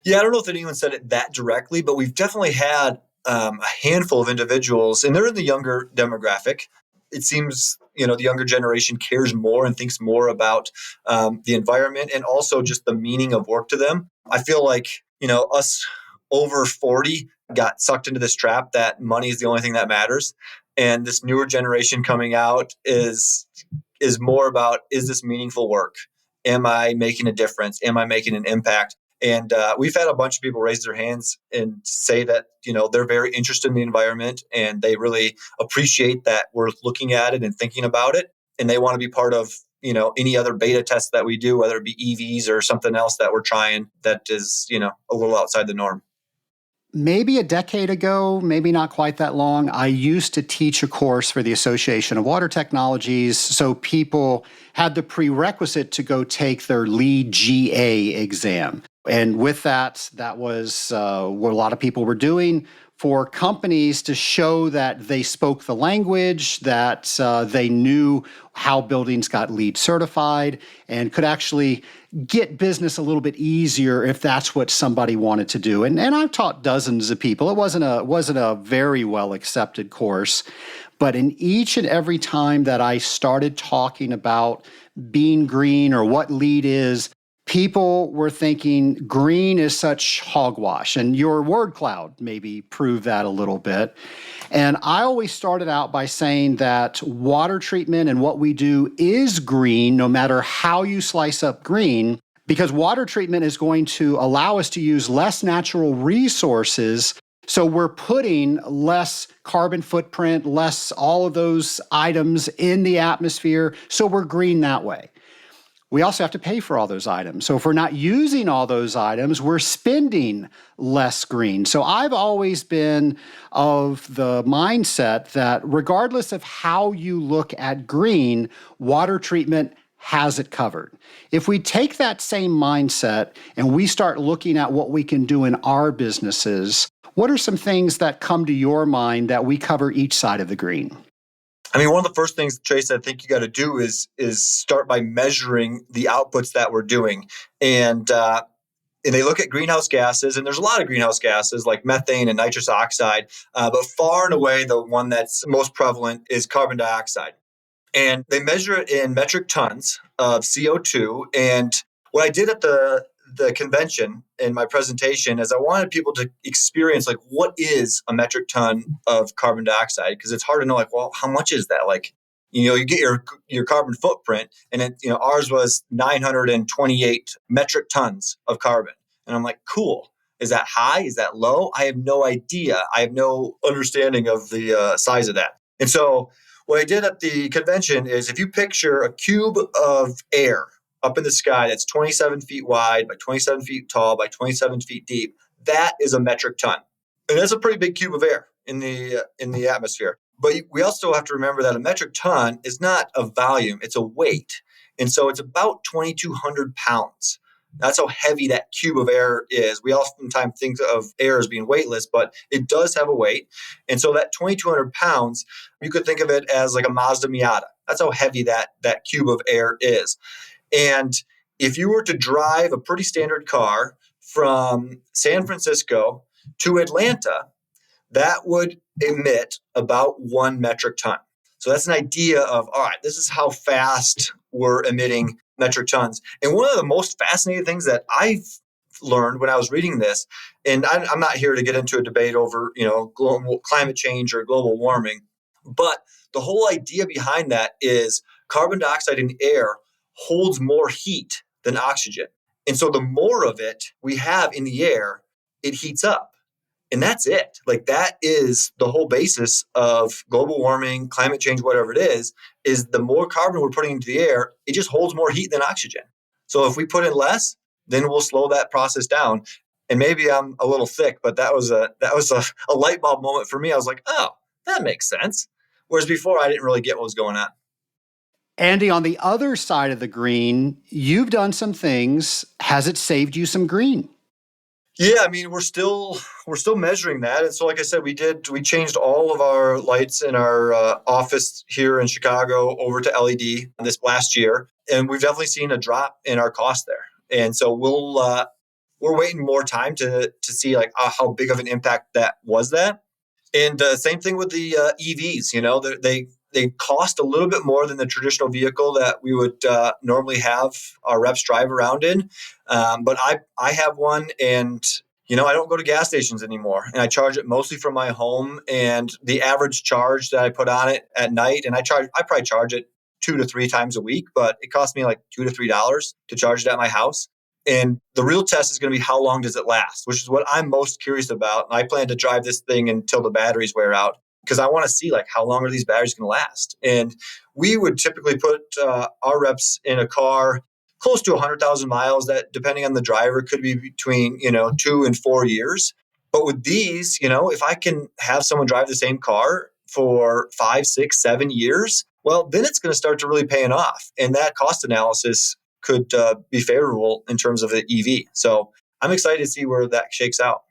Yeah, I don't know if anyone said it that directly, but we've definitely had a handful of individuals, and they're in the younger demographic. It seems, the younger generation cares more and thinks more about the environment and also just the meaning of work to them. I feel like, us over 40 got sucked into this trap that money is the only thing that matters. And this newer generation coming out is more about, is this meaningful work? Am I making a difference? Am I making an impact? And we've had a bunch of people raise their hands and say that, they're very interested in the environment and they really appreciate that we're looking at it and thinking about it. And they want to be part of, any other beta tests that we do, whether it be EVs or something else that we're trying that is, a little outside the norm. Maybe a decade ago, maybe not quite that long, I used to teach a course for the Association of Water Technologies. So people had the prerequisite to go take their lead GA exam. And with that was what a lot of people were doing for companies to show that they spoke the language, that they knew how buildings got LEED certified, and could actually get business a little bit easier if that's what somebody wanted to do. And I've taught dozens of people. It wasn't a very well accepted course, but in each and every time that I started talking about being green or what LEED is, people were thinking green is such hogwash, and your word cloud maybe proved that a little bit. And I always started out by saying that water treatment and what we do is green, no matter how you slice up green, because water treatment is going to allow us to use less natural resources. So we're putting less carbon footprint, less all of those items in the atmosphere. So we're green that way. We also have to pay for all those items. So if we're not using all those items, we're spending less green. So I've always been of the mindset that regardless of how you look at green, water treatment has it covered. If we take that same mindset and we start looking at what we can do in our businesses, what are some things that come to your mind that we cover each side of the green? I mean, one of the first things, Trace, I think you got to do is start by measuring the outputs that we're doing. And they look at greenhouse gases, and there's a lot of greenhouse gases like methane and nitrous oxide, but far and away the one that's most prevalent is carbon dioxide. And they measure it in metric tons of CO2. And what I did at the convention in my presentation is I wanted people to experience like what is a metric ton of carbon dioxide, because it's hard to know like, well, how much is that? Like, you get your carbon footprint, and it, ours was 928 metric tons of carbon. And I'm like, cool. Is that high? Is that low? I have no idea. I have no understanding of the size of that. And so what I did at the convention is if you picture a cube of air up in the sky that's 27 feet wide by 27 feet tall by 27 feet deep, that is a metric ton. And that's a pretty big cube of air in the atmosphere. But we also have to remember that a metric ton is not a volume, it's a weight. And so it's about 2,200 pounds. That's how heavy that cube of air is. We oftentimes think of air as being weightless, but it does have a weight. And so that 2,200 pounds, you could think of it as like a Mazda Miata. That's how heavy that cube of air is. And if you were to drive a pretty standard car from San Francisco to Atlanta, that would emit about 1 metric ton. So that's an idea of, all right, this is how fast we're emitting metric tons. And one of the most fascinating things that I've learned when I was reading this, and I'm not here to get into a debate over, global climate change or global warming, but the whole idea behind that is carbon dioxide in air holds more heat than oxygen. And so the more of it we have in the air, it heats up. And that's it. Like that is the whole basis of global warming, climate change, whatever it is the more carbon we're putting into the air, it just holds more heat than oxygen. So if we put in less, then we'll slow that process down. And maybe I'm a little thick, but that was a light bulb moment for me. I was like, oh, that makes sense. Whereas before I didn't really get what was going on. Andy, on the other side of the green, you've done some things. Has it saved you some green? Yeah, I mean, we're still measuring that. And so, like I said, we changed all of our lights in our office here in Chicago over to LED this last year. And we've definitely seen a drop in our cost there. And so we're waiting more time to see like how big of an impact that was. And same thing with the EVs, they cost a little bit more than the traditional vehicle that we would normally have our reps drive around in. But I have one, and I don't go to gas stations anymore, and I charge it mostly from my home. And the average charge that I put on it at night, and I probably charge it 2 to 3 times a week, but it costs me like $2 to $3 to charge it at my house. And the real test is going to be how long does it last, which is what I'm most curious about. And I plan to drive this thing until the batteries wear out, because I want to see like how long are these batteries going to last. And we would typically put our reps in a car close to 100,000 miles. That, depending on the driver, could be between 2 and 4 years. But with these, if I can have someone drive the same car for 5, 6, 7 years, well, then it's going to start to really paying off. And that cost analysis could be favorable in terms of the EV. So I'm excited to see where that shakes out.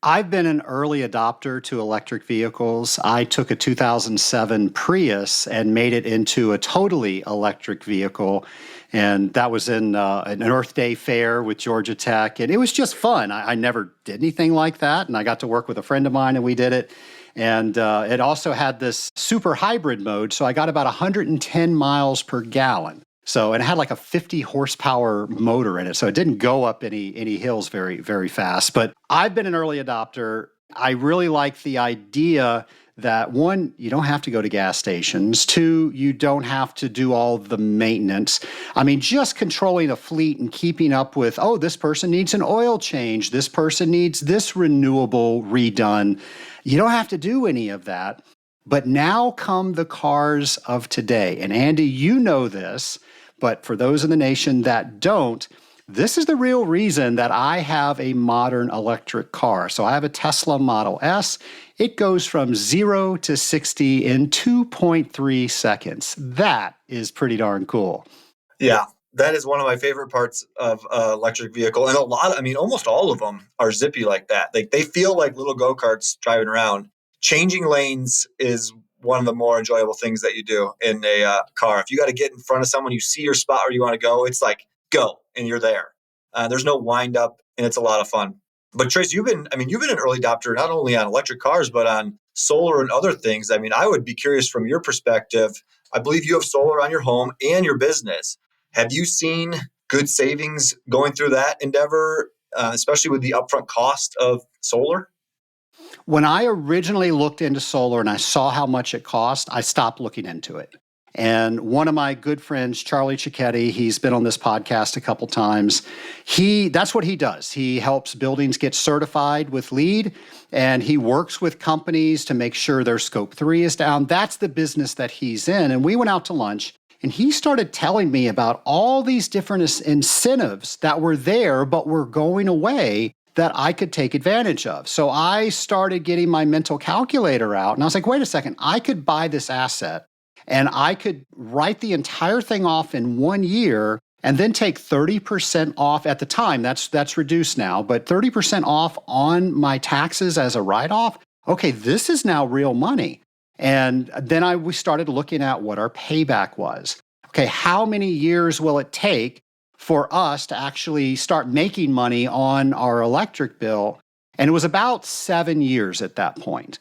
I've been an early adopter to electric vehicles. I took a 2007 Prius and made it into a totally electric vehicle. And that was in an Earth Day fair with Georgia Tech. And it was just fun. I never did anything like that. And I got to work with a friend of mine and we did it. And it also had this super hybrid mode. So I got about 110 miles per gallon. So, and it had like a 50 horsepower motor in it. So it didn't go up any hills very, very fast. But I've been an early adopter. I really like the idea that, one, you don't have to go to gas stations. Two, you don't have to do all the maintenance. I mean, just controlling a fleet and keeping up with, this person needs an oil change. This person needs this renewable redone. You don't have to do any of that. But now come the cars of today. And Andy, you know this. But for those in the nation that don't, this is the real reason that I have a modern electric car. So I have a Tesla Model S. It goes from 0 to 60 in 2.3 seconds. That is pretty darn cool. Yeah, that is one of my favorite parts of electric vehicle. And almost all of them are zippy like that. They feel like little go-karts driving around. Changing lanes is one of the more enjoyable things that you do in a car. If you got to get in front of someone, you see your spot where you want to go, it's like, go, and you're there. There's no wind up, and it's a lot of fun. But Trace, you've been an early adopter, not only on electric cars, but on solar and other things. I mean, I would be curious from your perspective. I believe you have solar on your home and your business. Have you seen good savings going through that endeavor, especially with the upfront cost of solar? When I originally looked into solar and I saw how much it cost, I stopped looking into it. And one of my good friends, Charlie Cicchetti, he's been on this podcast a couple times. That's what he does. He helps buildings get certified with LEED, and he works with companies to make sure their Scope 3 is down. That's the business that he's in. And we went out to lunch, and he started telling me about all these different incentives that were there but were going away that I could take advantage of. So I started getting my mental calculator out, and I was like, wait a second, I could buy this asset And I could write the entire thing off in 1 year and then take 30% off at the time. That's reduced now, but 30% off on my taxes as a write-off. Okay, this is now real money. And then we started looking at what our payback was. Okay, how many years will it take for us to actually start making money on our electric bill? And it was about 7 years at that point.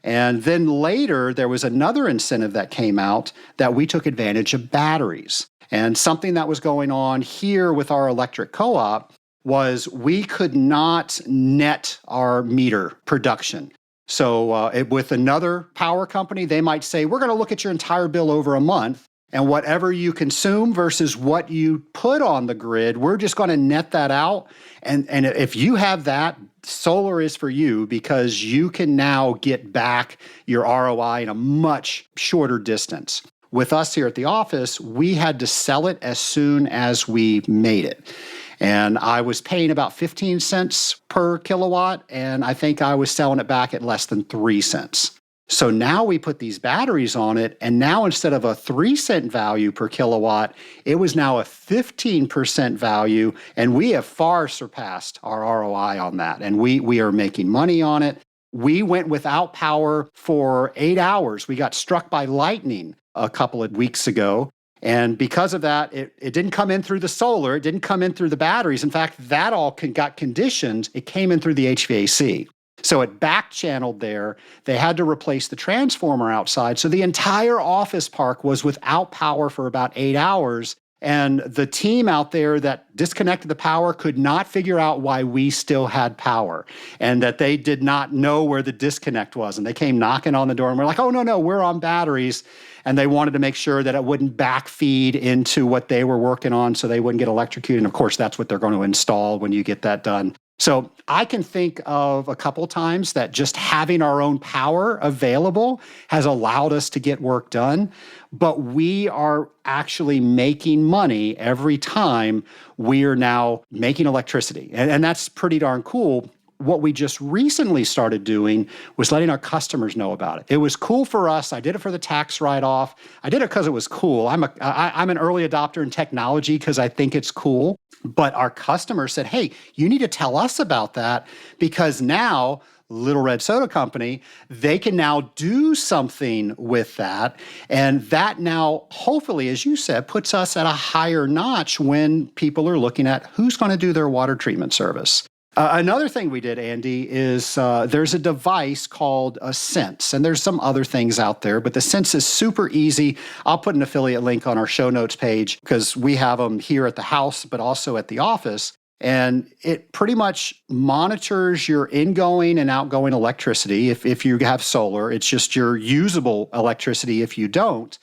And then later, there was another incentive that came out that we took advantage of batteries. And something that was going on here with our electric co-op was we could not net our meter production. So with another power company, they might say, we're going to look at your entire bill over a month, and whatever you consume versus what you put on the grid, we're just going to net that out. And if you have that, solar is for you, because you can now get back your ROI in a much shorter distance. With us here at the office, we had to sell it as soon as we made it. And I was paying about 15 cents per kilowatt, and I think I was selling it back at less than 3 cents. So now we put these batteries on it, and now instead of a 3-cent value per kilowatt, it was now a 15% value, and we have far surpassed our ROI on that, and we are making money on it. We went without power for 8 hours. We got struck by lightning a couple of weeks ago. And because of that, it didn't come in through the solar. It didn't come in through the batteries. In fact, that all got conditioned. It came in through the HVAC. So it back-channeled there. They had to replace the transformer outside. So the entire office park was without power for about 8 hours. And the team out there that disconnected the power could not figure out why we still had power, and that they did not know where the disconnect was. And they came knocking on the door, and we're like, oh, no, we're on batteries. And they wanted to make sure that it wouldn't backfeed into what they were working on so they wouldn't get electrocuted. And of course, that's what they're going to install when you get that done. So I can think of a couple times that just having our own power available has allowed us to get work done, but we are actually making money every time we are now making electricity. And that's pretty darn cool. What we just recently started doing was letting our customers know about it. It was cool for us. I did it for the tax write-off. I did it because it was cool. I'm an early adopter in technology because I think it's cool. But our customers said, hey, you need to tell us about that, because now Little Red Soda Company, they can now do something with that. And that now, hopefully, as you said, puts us at a higher notch when people are looking at who's going to do their water treatment service. Another thing we did, Andy, is there's a device called a Sense, and there's some other things out there, but the Sense is super easy. I'll put an affiliate link on our show notes page because we have them here at the house, but also at the office. And it pretty much monitors your ingoing and outgoing electricity. If you have solar, it's just your usable electricity if you don't.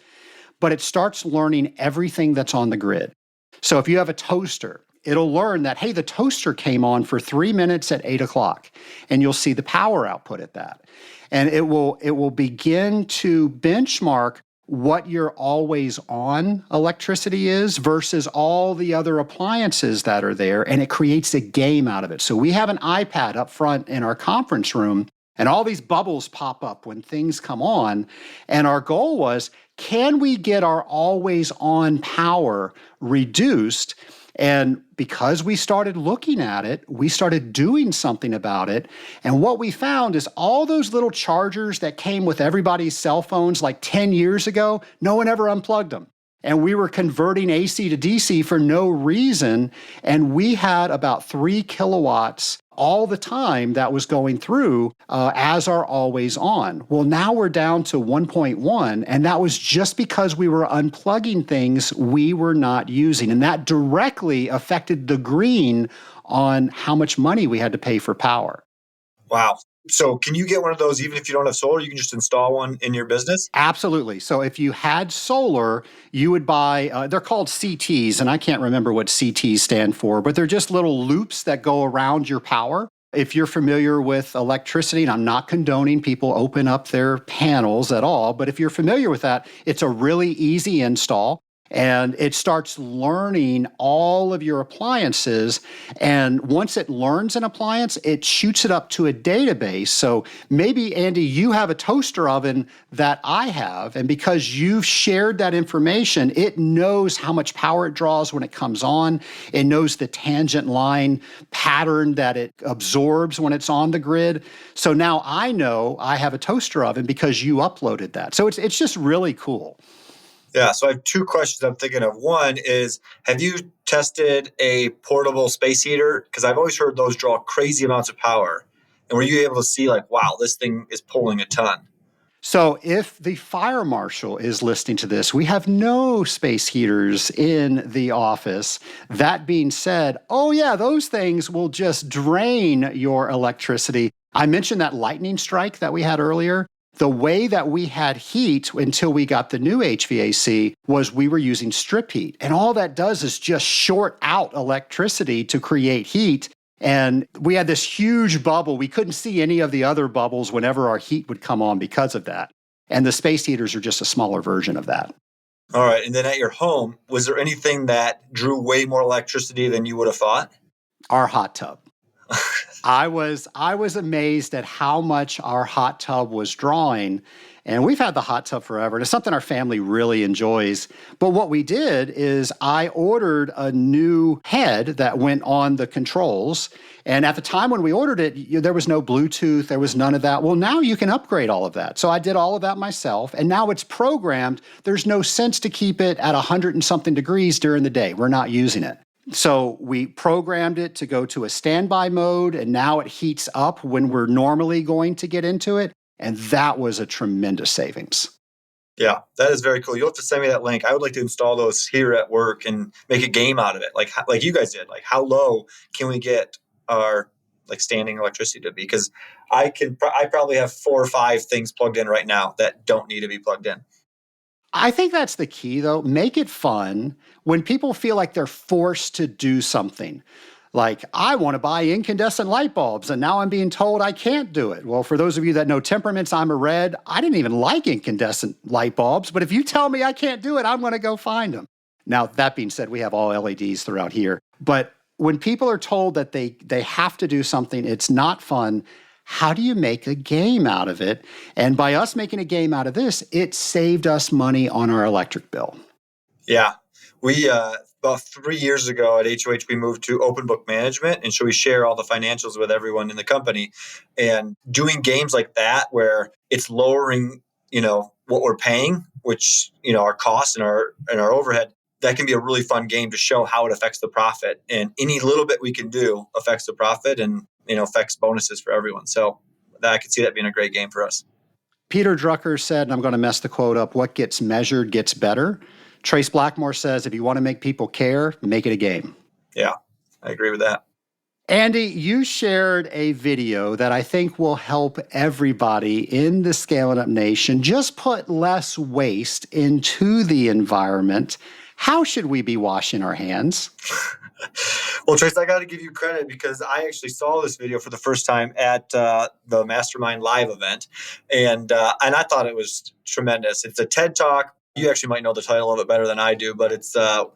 But it starts learning everything that's on the grid. So if you have a toaster, it'll learn that, hey, the toaster came on for 3 minutes at 8 o'clock, and you'll see the power output at that. And it will begin to benchmark what your always on electricity is versus all the other appliances that are there, and it creates a game out of it. So we have an iPad up front in our conference room, and all these bubbles pop up when things come on. And our goal was, can we get our always on power reduced? And because we started looking at it, we started doing something about it. And what we found is all those little chargers that came with everybody's cell phones like 10 years ago, no one ever unplugged them. And we were converting AC to DC for no reason. And we had about 3 kilowatts all the time that was going through as our always on. Well, now we're down to 1.1, and that was just because we were unplugging things we were not using. And that directly affected the green on how much money we had to pay for power. Wow. So can you get one of those even if you don't have solar? You can just install one in your business? Absolutely. So if you had solar, you would buy, they're called CTs, and I can't remember what CTs stand for, but they're just little loops that go around your power. If you're familiar with electricity, and I'm not condoning people open up their panels at all, but if you're familiar with that, it's a really easy install. And it starts learning all of your appliances. And once it learns an appliance, it shoots it up to a database. So maybe, Andy, you have a toaster oven that I have. And because you've shared that information, it knows how much power it draws when it comes on. It knows the tangent line pattern that it absorbs when it's on the grid. So now I know I have a toaster oven because you uploaded that. So it's just really cool. Yeah, so I have two questions I'm thinking of. One is, have you tested a portable space heater? Because I've always heard those draw crazy amounts of power. And were you able to see like, wow, this thing is pulling a ton? So, if the fire marshal is listening to this, we have no space heaters in the office. That being said, oh, yeah, those things will just drain your electricity. I mentioned that lightning strike that we had earlier. The way that we had heat until we got the new HVAC was we were using strip heat. And all that does is just short out electricity to create heat. And we had this huge bubble. We couldn't see any of the other bubbles whenever our heat would come on because of that. And the space heaters are just a smaller version of that. All right. And then at your home, was there anything that drew way more electricity than you would have thought? Our hot tub. I was amazed at how much our hot tub was drawing. And we've had the hot tub forever. And it's something our family really enjoys. But what we did is I ordered a new head that went on the controls. And at the time when we ordered it, there was no Bluetooth. There was none of that. Well, now you can upgrade all of that. So I did all of that myself. And now it's programmed. There's no sense to keep it at 100 and something degrees during the day. We're not using it. So we programmed it to go to a standby mode, and now it heats up when we're normally going to get into it. And that was a tremendous savings. Yeah, that is very cool. You'll have to send me that link. I would like to install those here at work and make a game out of it, like you guys did. Like, how low can we get our like standing electricity to be? Because I probably have 4 or 5 things plugged in right now that don't need to be plugged in. I think that's the key, though. Make it fun. When people feel like they're forced to do something, like, I want to buy incandescent light bulbs, and now I'm being told I can't do it. Well, for those of you that know temperaments, I'm a red. I didn't even like incandescent light bulbs, but if you tell me I can't do it, I'm going to go find them. Now, that being said, we have all LEDs throughout here. But when people are told that they have to do something, it's not fun. How do you make a game out of it? And by us making a game out of this, it saved us money on our electric bill. Yeah. We, about 3 years ago at HOH, we moved to open book management. And so we share all the financials with everyone in the company. And doing games like that, where it's lowering, what we're paying, which, our costs and our overhead, that can be a really fun game to show how it affects the profit. And any little bit we can do affects the profit and, affects bonuses for everyone. So I could see that being a great game for us. Peter Drucker said, and I'm going to mess the quote up, what gets measured gets better. Trace Blackmore says, if you want to make people care, make it a game. Yeah, I agree with that. Andy, you shared a video that I think will help everybody in the Scaling Up Nation just put less waste into the environment. How should we be washing our hands? Well, Trace, I got to give you credit because I actually saw this video for the first time at the Mastermind Live event, and I thought it was tremendous. It's a TED Talk. You actually might know the title of it better than I do, but it's how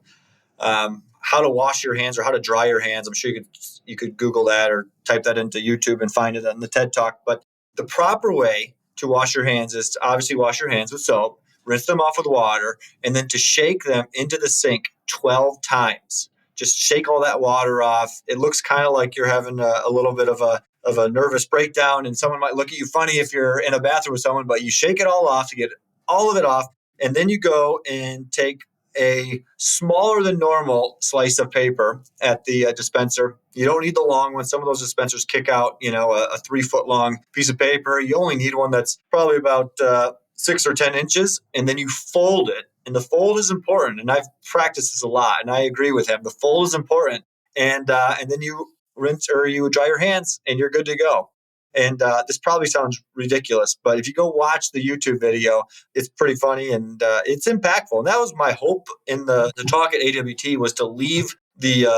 to wash your hands or how to dry your hands. I'm sure you could Google that or type that into YouTube and find it on the TED Talk. But the proper way to wash your hands is to obviously wash your hands with soap, rinse them off with water, and then to shake them into the sink 12 times. Just shake all that water off. It looks kind of like you're having a little bit of a nervous breakdown, and someone might look at you funny if you're in a bathroom with someone, but you shake it all off to get all of it off. And then you go and take a smaller than normal slice of paper at the dispenser. You don't need the long one. Some of those dispensers kick out, a 3-foot long piece of paper. You only need one that's probably about 6 or 10 inches, and then you fold it. And the fold is important. And I've practiced this a lot, and I agree with him. The fold is important. And then you rinse or you dry your hands, and you're good to go. And this probably sounds ridiculous, but if you go watch the YouTube video, it's pretty funny and it's impactful. And that was my hope in the talk at AWT, was to leave the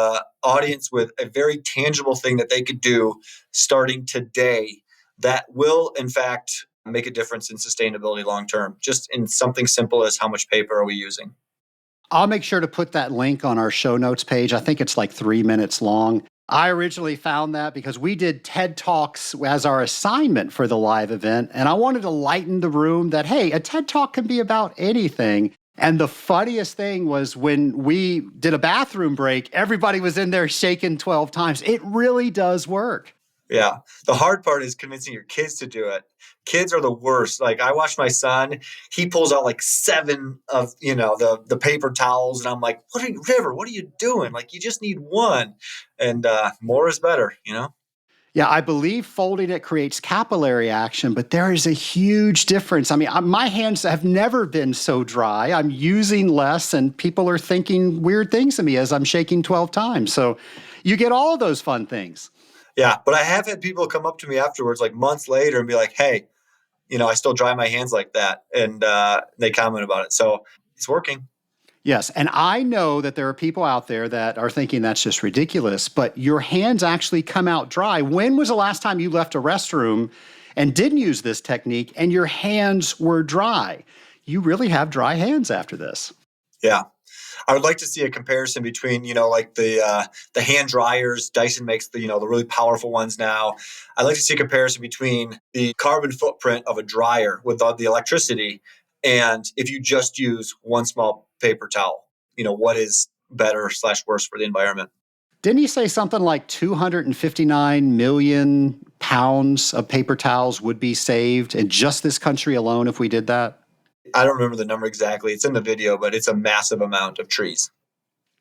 audience with a very tangible thing that they could do starting today that will, in fact, make a difference in sustainability long term, just in something simple as how much paper are we using. I'll make sure to put that link on our show notes page. I think it's like 3 minutes long. I originally found that because we did TED Talks as our assignment for the live event, and I wanted to lighten the room that, hey, a TED Talk can be about anything. And the funniest thing was when we did a bathroom break, everybody was in there shaking 12 times. It really does work. Yeah. The hard part is convincing your kids to do it. Kids are the worst. Like I watch my son, he pulls out like 7 of, the paper towels. And I'm like, River, what are you doing? Like you just need one. And more is better. Yeah, I believe folding it creates capillary action, but there is a huge difference. I mean, my hands have never been so dry. I'm using less, and people are thinking weird things to me as I'm shaking 12 times. So you get all of those fun things. Yeah. But I have had people come up to me afterwards, like months later, and be like, hey, I still dry my hands like that. And they comment about it. So it's working. Yes, and I know that there are people out there that are thinking that's just ridiculous, but your hands actually come out dry. When was the last time you left a restroom and didn't use this technique and your hands were dry? You really have dry hands after this. Yeah. I would like to see a comparison between, like the hand dryers. Dyson makes the really powerful ones now. I'd like to see a comparison between the carbon footprint of a dryer without the electricity and if you just use one small paper towel. What is better / worse for the environment? Didn't he say something like 259 million pounds of paper towels would be saved in just this country alone if we did that? I don't remember the number exactly. It's in the video, but it's a massive amount of trees.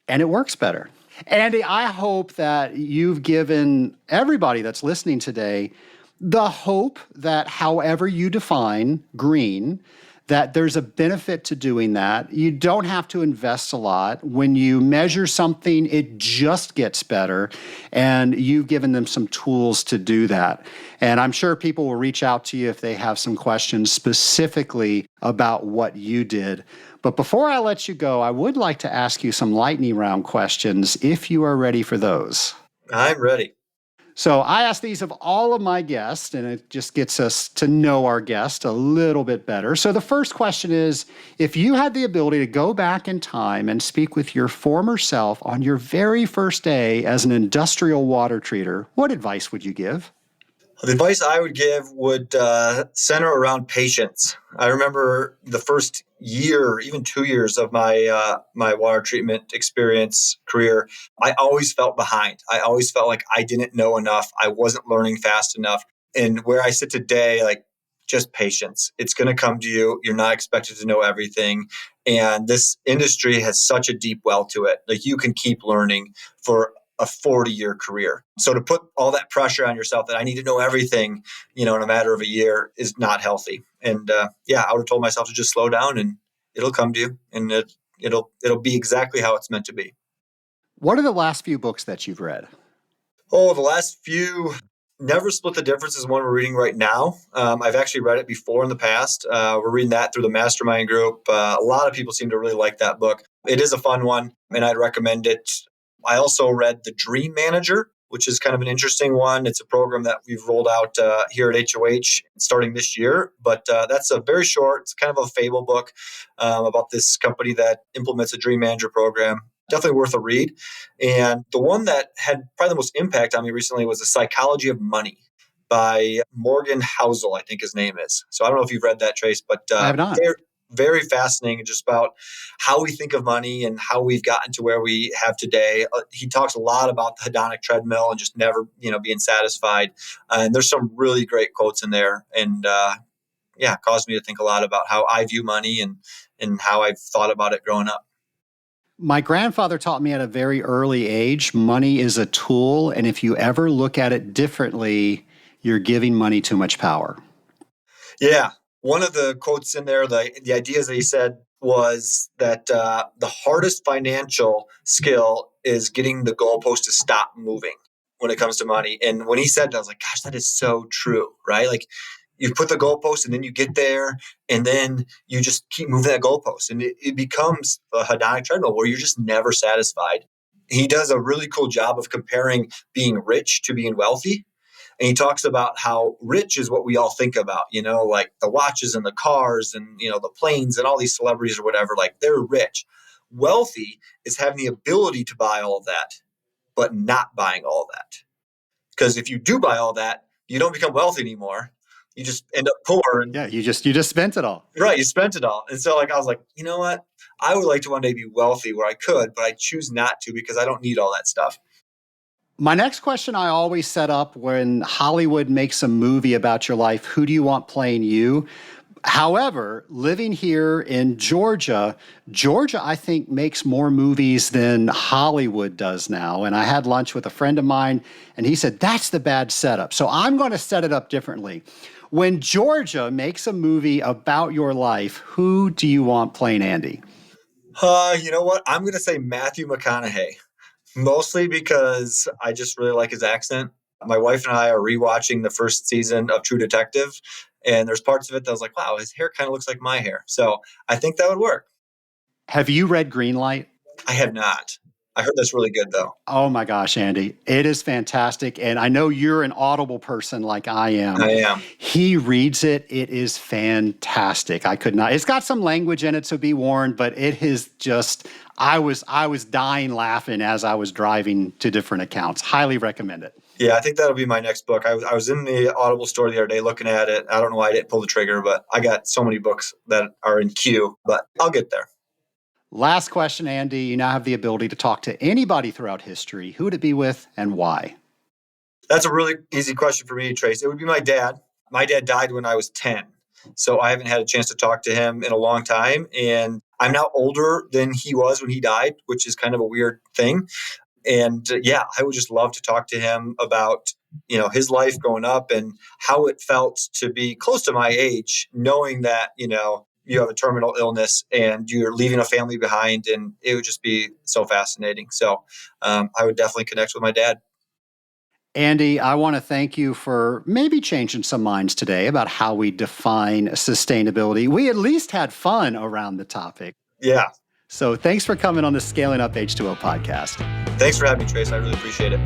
And it works better. Andy, I hope that you've given everybody that's listening today the hope that however you define green, that there's a benefit to doing that. You don't have to invest a lot. When you measure something, it just gets better. And you've given them some tools to do that. And I'm sure people will reach out to you if they have some questions specifically about what you did. But before I let you go, I would like to ask you some lightning round questions if you are ready for those. I'm ready. So I ask these of all of my guests, and it just gets us to know our guest a little bit better. So the first question is, if you had the ability to go back in time and speak with your former self on your very first day as an industrial water treater, what advice would you give? The advice I would give would center around patience. I remember the first year, even 2 years of my water treatment experience career, I always felt behind. I always felt like I didn't know enough. I wasn't learning fast enough. And where I sit today, like just patience. It's going to come to you. You're not expected to know everything. And this industry has such a deep well to it. Like you can keep learning for a 40-year career. So to put all that pressure on yourself that I need to know everything, in a matter of a year is not healthy. And I would have told myself to just slow down and it'll come to you and it'll be exactly how it's meant to be. What are the last few books that you've read? Oh, the last few, Never Split the Difference is one we're reading right now. I've actually read it before in the past. We're reading that through the mastermind group. A lot of people seem to really like that book. It is a fun one and I'd recommend it. I also read The Dream Manager, which is kind of an interesting one. It's a program that we've rolled out here at HOH starting this year. But that's a very short, it's kind of a fable book about this company that implements a Dream Manager program. Definitely worth a read. And the one that had probably the most impact on me recently was The Psychology of Money by Morgan Housel, I think his name is. So I don't know if you've read that, Trace, but I have not. very fascinating just about how we think of money and how we've gotten to where we have today. He talks a lot about the hedonic treadmill and just never, being satisfied. And there's some really great quotes in there. And caused me to think a lot about how I view money and how I've thought about it growing up. My grandfather taught me at a very early age, money is a tool. And if you ever look at it differently, you're giving money too much power. Yeah. One of the quotes in there, the ideas that he said was that the hardest financial skill is getting the goalpost to stop moving when it comes to money. And when he said that, I was like, gosh, that is so true, right? Like you put the goalpost and then you get there and then you just keep moving that goalpost and it becomes a hedonic treadmill where you're just never satisfied. He does a really cool job of comparing being rich to being wealthy. And he talks about how rich is what we all think about, like the watches and the cars and, the planes and all these celebrities or whatever, like they're rich. Wealthy is having the ability to buy all of that, but not buying all of that. Because if you do buy all that, you don't become wealthy anymore. You just end up poor. And Yeah, you just spent it all. right, you spent it all. And so I was like, you know what? I would like to one day be wealthy where I could, but I choose not to because I don't need all that stuff. My next question I always set up when Hollywood makes a movie about your life, who do you want playing you? However, living here in Georgia, I think, makes more movies than Hollywood does now. And I had lunch with a friend of mine, and he said, that's the bad setup. So I'm going to set it up differently. When Georgia makes a movie about your life, who do you want playing Andy? You know what? I'm going to say Matthew McConaughey, mostly because I just really like his accent. My wife and I are rewatching the first season of True Detective, and there's parts of it that I was like, wow, his hair kind of looks like my hair. So I think that would work. Have you read Greenlight? I have not. I heard that's really good, though. Oh my gosh, Andy. It is fantastic. And I know you're an Audible person like I am. I am. He reads it. It is fantastic. I could not. It's got some language in it, so be warned, but it is just, I was dying laughing as I was driving to different accounts. Highly recommend it. Yeah, I think that'll be my next book. I was in the Audible store the other day looking at it. I don't know why I didn't pull the trigger, but I got so many books that are in queue, but I'll get there. Last question, Andy. You now have the ability to talk to anybody throughout history. Who would it be with and why? That's a really easy question for me, Trace. It would be my dad. My dad died when I was 10, so I haven't had a chance to talk to him in a long time. And I'm now older than he was when he died, which is kind of a weird thing. And I would just love to talk to him about, his life growing up and how it felt to be close to my age, knowing that, you have a terminal illness and you're leaving a family behind, and it would just be so fascinating. So I would definitely connect with my dad. Andy, I want to thank you for maybe changing some minds today about how we define sustainability. We at least had fun around the topic. Yeah. So thanks for coming on the Scaling Up H2O podcast. Thanks for having me, Trace. I really appreciate it.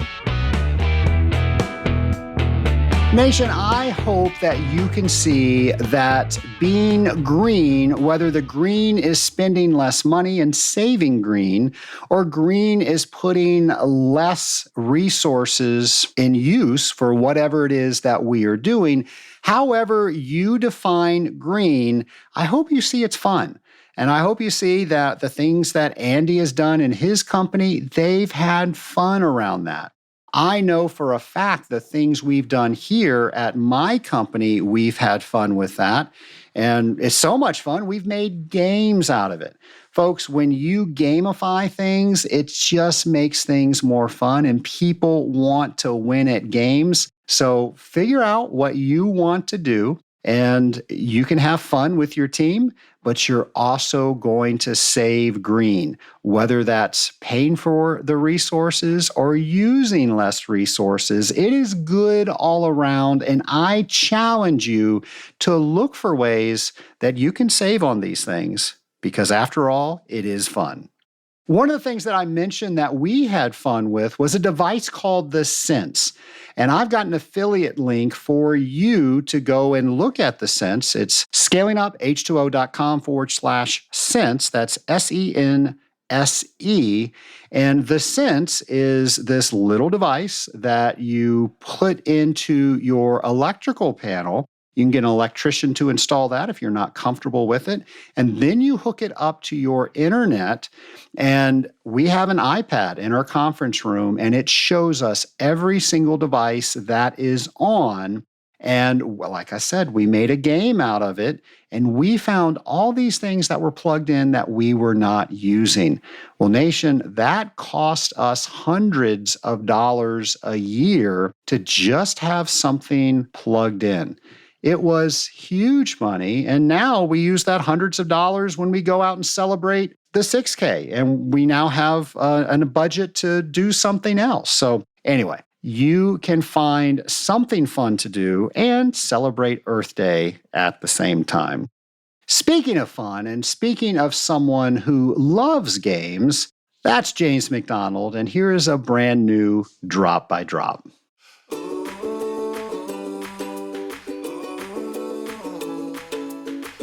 Nation, I hope that you can see that being green, whether the green is spending less money and saving green, or green is putting less resources in use for whatever it is that we are doing, however you define green, I hope you see it's fun. And I hope you see that the things that Andy has done in his company, they've had fun around that. I know for a fact the things we've done here at my company, we've had fun with that. And it's so much fun, we've made games out of it. Folks, when you gamify things, it just makes things more fun and people want to win at games. So figure out what you want to do and you can have fun with your team, but you're also going to save green, whether that's paying for the resources or using less resources. It is good all around, and I challenge you to look for ways that you can save on these things, because after all, it is fun. One of the things that I mentioned that we had fun with was a device called the Sense. And I've got an affiliate link for you to go and look at the Sense. It's scalinguph2o.com/sense. That's SENSE. And the Sense is this little device that you put into your electrical panel. You can get an electrician to install that if you're not comfortable with it. And then you hook it up to your internet. And we have an iPad in our conference room, and it shows us every single device that is on. And like I said, we made a game out of it, and we found all these things that were plugged in that we were not using. Well, Nation, that cost us hundreds of dollars a year to just have something plugged in. It was huge money, and now we use that hundreds of dollars when we go out and celebrate the 6K, and we now have a budget to do something else. So anyway, you can find something fun to do and celebrate Earth Day at the same time. Speaking of fun, and speaking of someone who loves games, that's James McDonald, and here is a brand new Drop by Drop.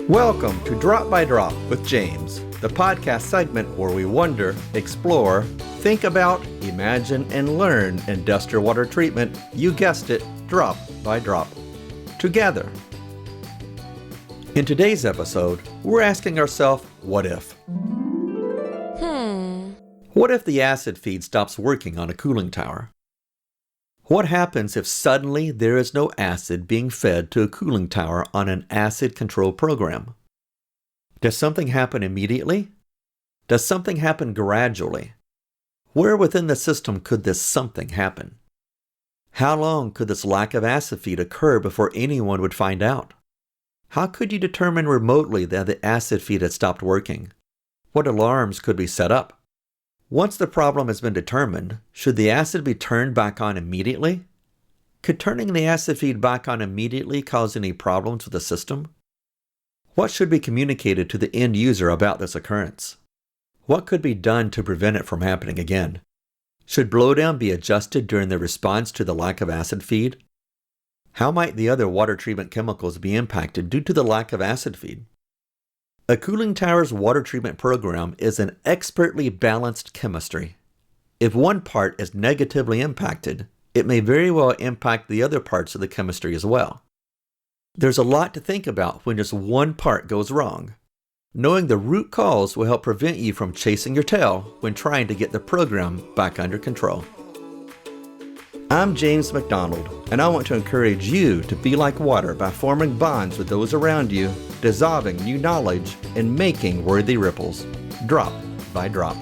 Welcome to Drop by Drop with James. the podcast segment where we wonder, explore, think about, imagine, and learn industrial water treatment, you guessed it, drop by drop, together. In today's episode, we're asking ourselves, what if? What if the acid feed stops working on a cooling tower? What happens if suddenly there is no acid being fed to a cooling tower on an acid control program? Does something happen immediately? Does something happen gradually? Where within the system could this something happen? How long could this lack of acid feed occur before anyone would find out? How could you determine remotely that the acid feed had stopped working? What alarms could be set up? Once the problem has been determined, should the acid be turned back on immediately? Could turning the acid feed back on immediately cause any problems with the system? What should be communicated to the end user about this occurrence? What could be done to prevent it from happening again? Should blowdown be adjusted during the response to the lack of acid feed? How might the other water treatment chemicals be impacted due to the lack of acid feed? A cooling tower's water treatment program is an expertly balanced chemistry. If one part is negatively impacted, it may very well impact the other parts of the chemistry as well. There's a lot to think about when just one part goes wrong. Knowing the root cause will help prevent you from chasing your tail when trying to get the program back under control. I'm James McDonald, and I want to encourage you to be like water by forming bonds with those around you, dissolving new knowledge, and making worthy ripples, drop by drop.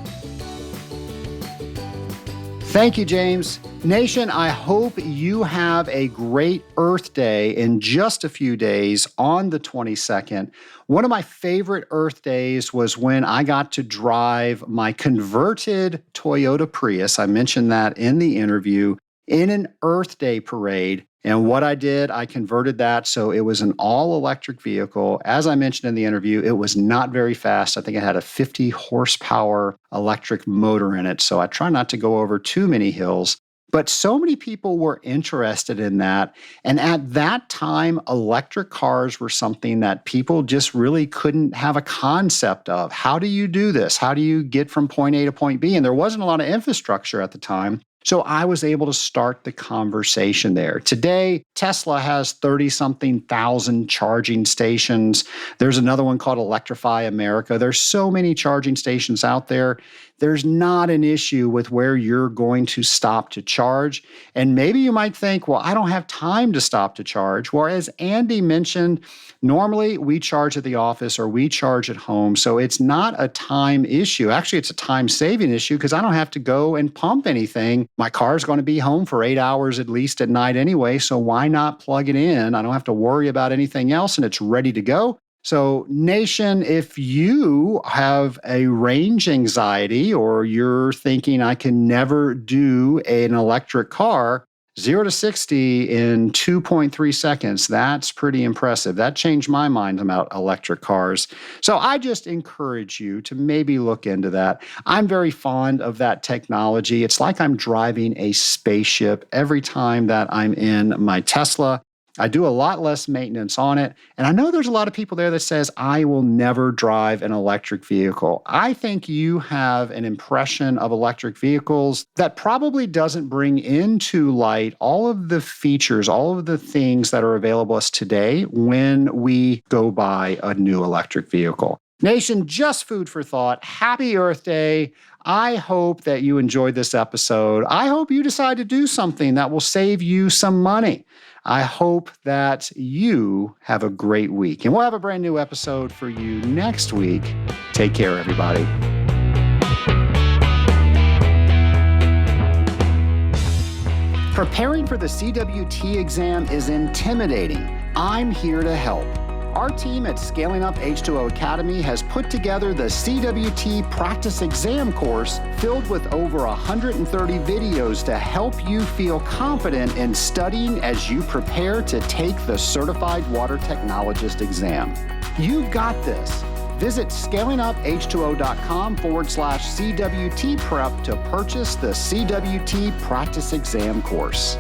Thank you, James. Nation, I hope you have a great Earth Day in just a few days on the 22nd. One of my favorite Earth Days was when I got to drive my converted Toyota Prius. I mentioned that in the interview, in an Earth Day parade. And what I did, I converted that so it was an all-electric vehicle. As I mentioned in the interview, it was not very fast. I think it had a 50 horsepower electric motor in it. So I try not to go over too many hills. But so many people were interested in that. And at that time, electric cars were something that people just really couldn't have a concept of. How do you do this? How do you get from point A to point B? And there wasn't a lot of infrastructure at the time. So I was able to start the conversation there. Today, Tesla has 30-something thousand charging stations. There's another one called Electrify America. There's so many charging stations out there. There's not an issue with where you're going to stop to charge. And maybe you might think, well, I don't have time to stop to charge. Whereas Andy mentioned, normally we charge at the office or we charge at home. So it's not a time issue. Actually, it's a time-saving issue because I don't have to go and pump anything. My car's going to be home for 8 hours at least at night anyway, so why not plug it in? I don't have to worry about anything else, and it's ready to go. So, Nation, if you have a range anxiety or you're thinking I can never do an electric car, 0 to 60 in 2.3 seconds, that's pretty impressive. That changed my mind about electric cars. So I just encourage you to maybe look into that. I'm very fond of that technology. It's like I'm driving a spaceship every time that I'm in my Tesla. I do a lot less maintenance on it. And I know there's a lot of people there that says, I will never drive an electric vehicle. I think you have an impression of electric vehicles that probably doesn't bring into light all of the features, all of the things that are available to us today when we go buy a new electric vehicle. Nation, just food for thought. Happy Earth Day. I hope that you enjoyed this episode. I hope you decide to do something that will save you some money. I hope that you have a great week. And we'll have a brand new episode for you next week. Take care, everybody. Preparing for the CWT exam is intimidating. I'm here to help. Our team at Scaling Up H2O Academy has put together the CWT Practice Exam course filled with over 130 videos to help you feel confident in studying as you prepare to take the Certified Water Technologist exam. You got this. Visit scalinguph2o.com/CWT prep to purchase the CWT Practice Exam course.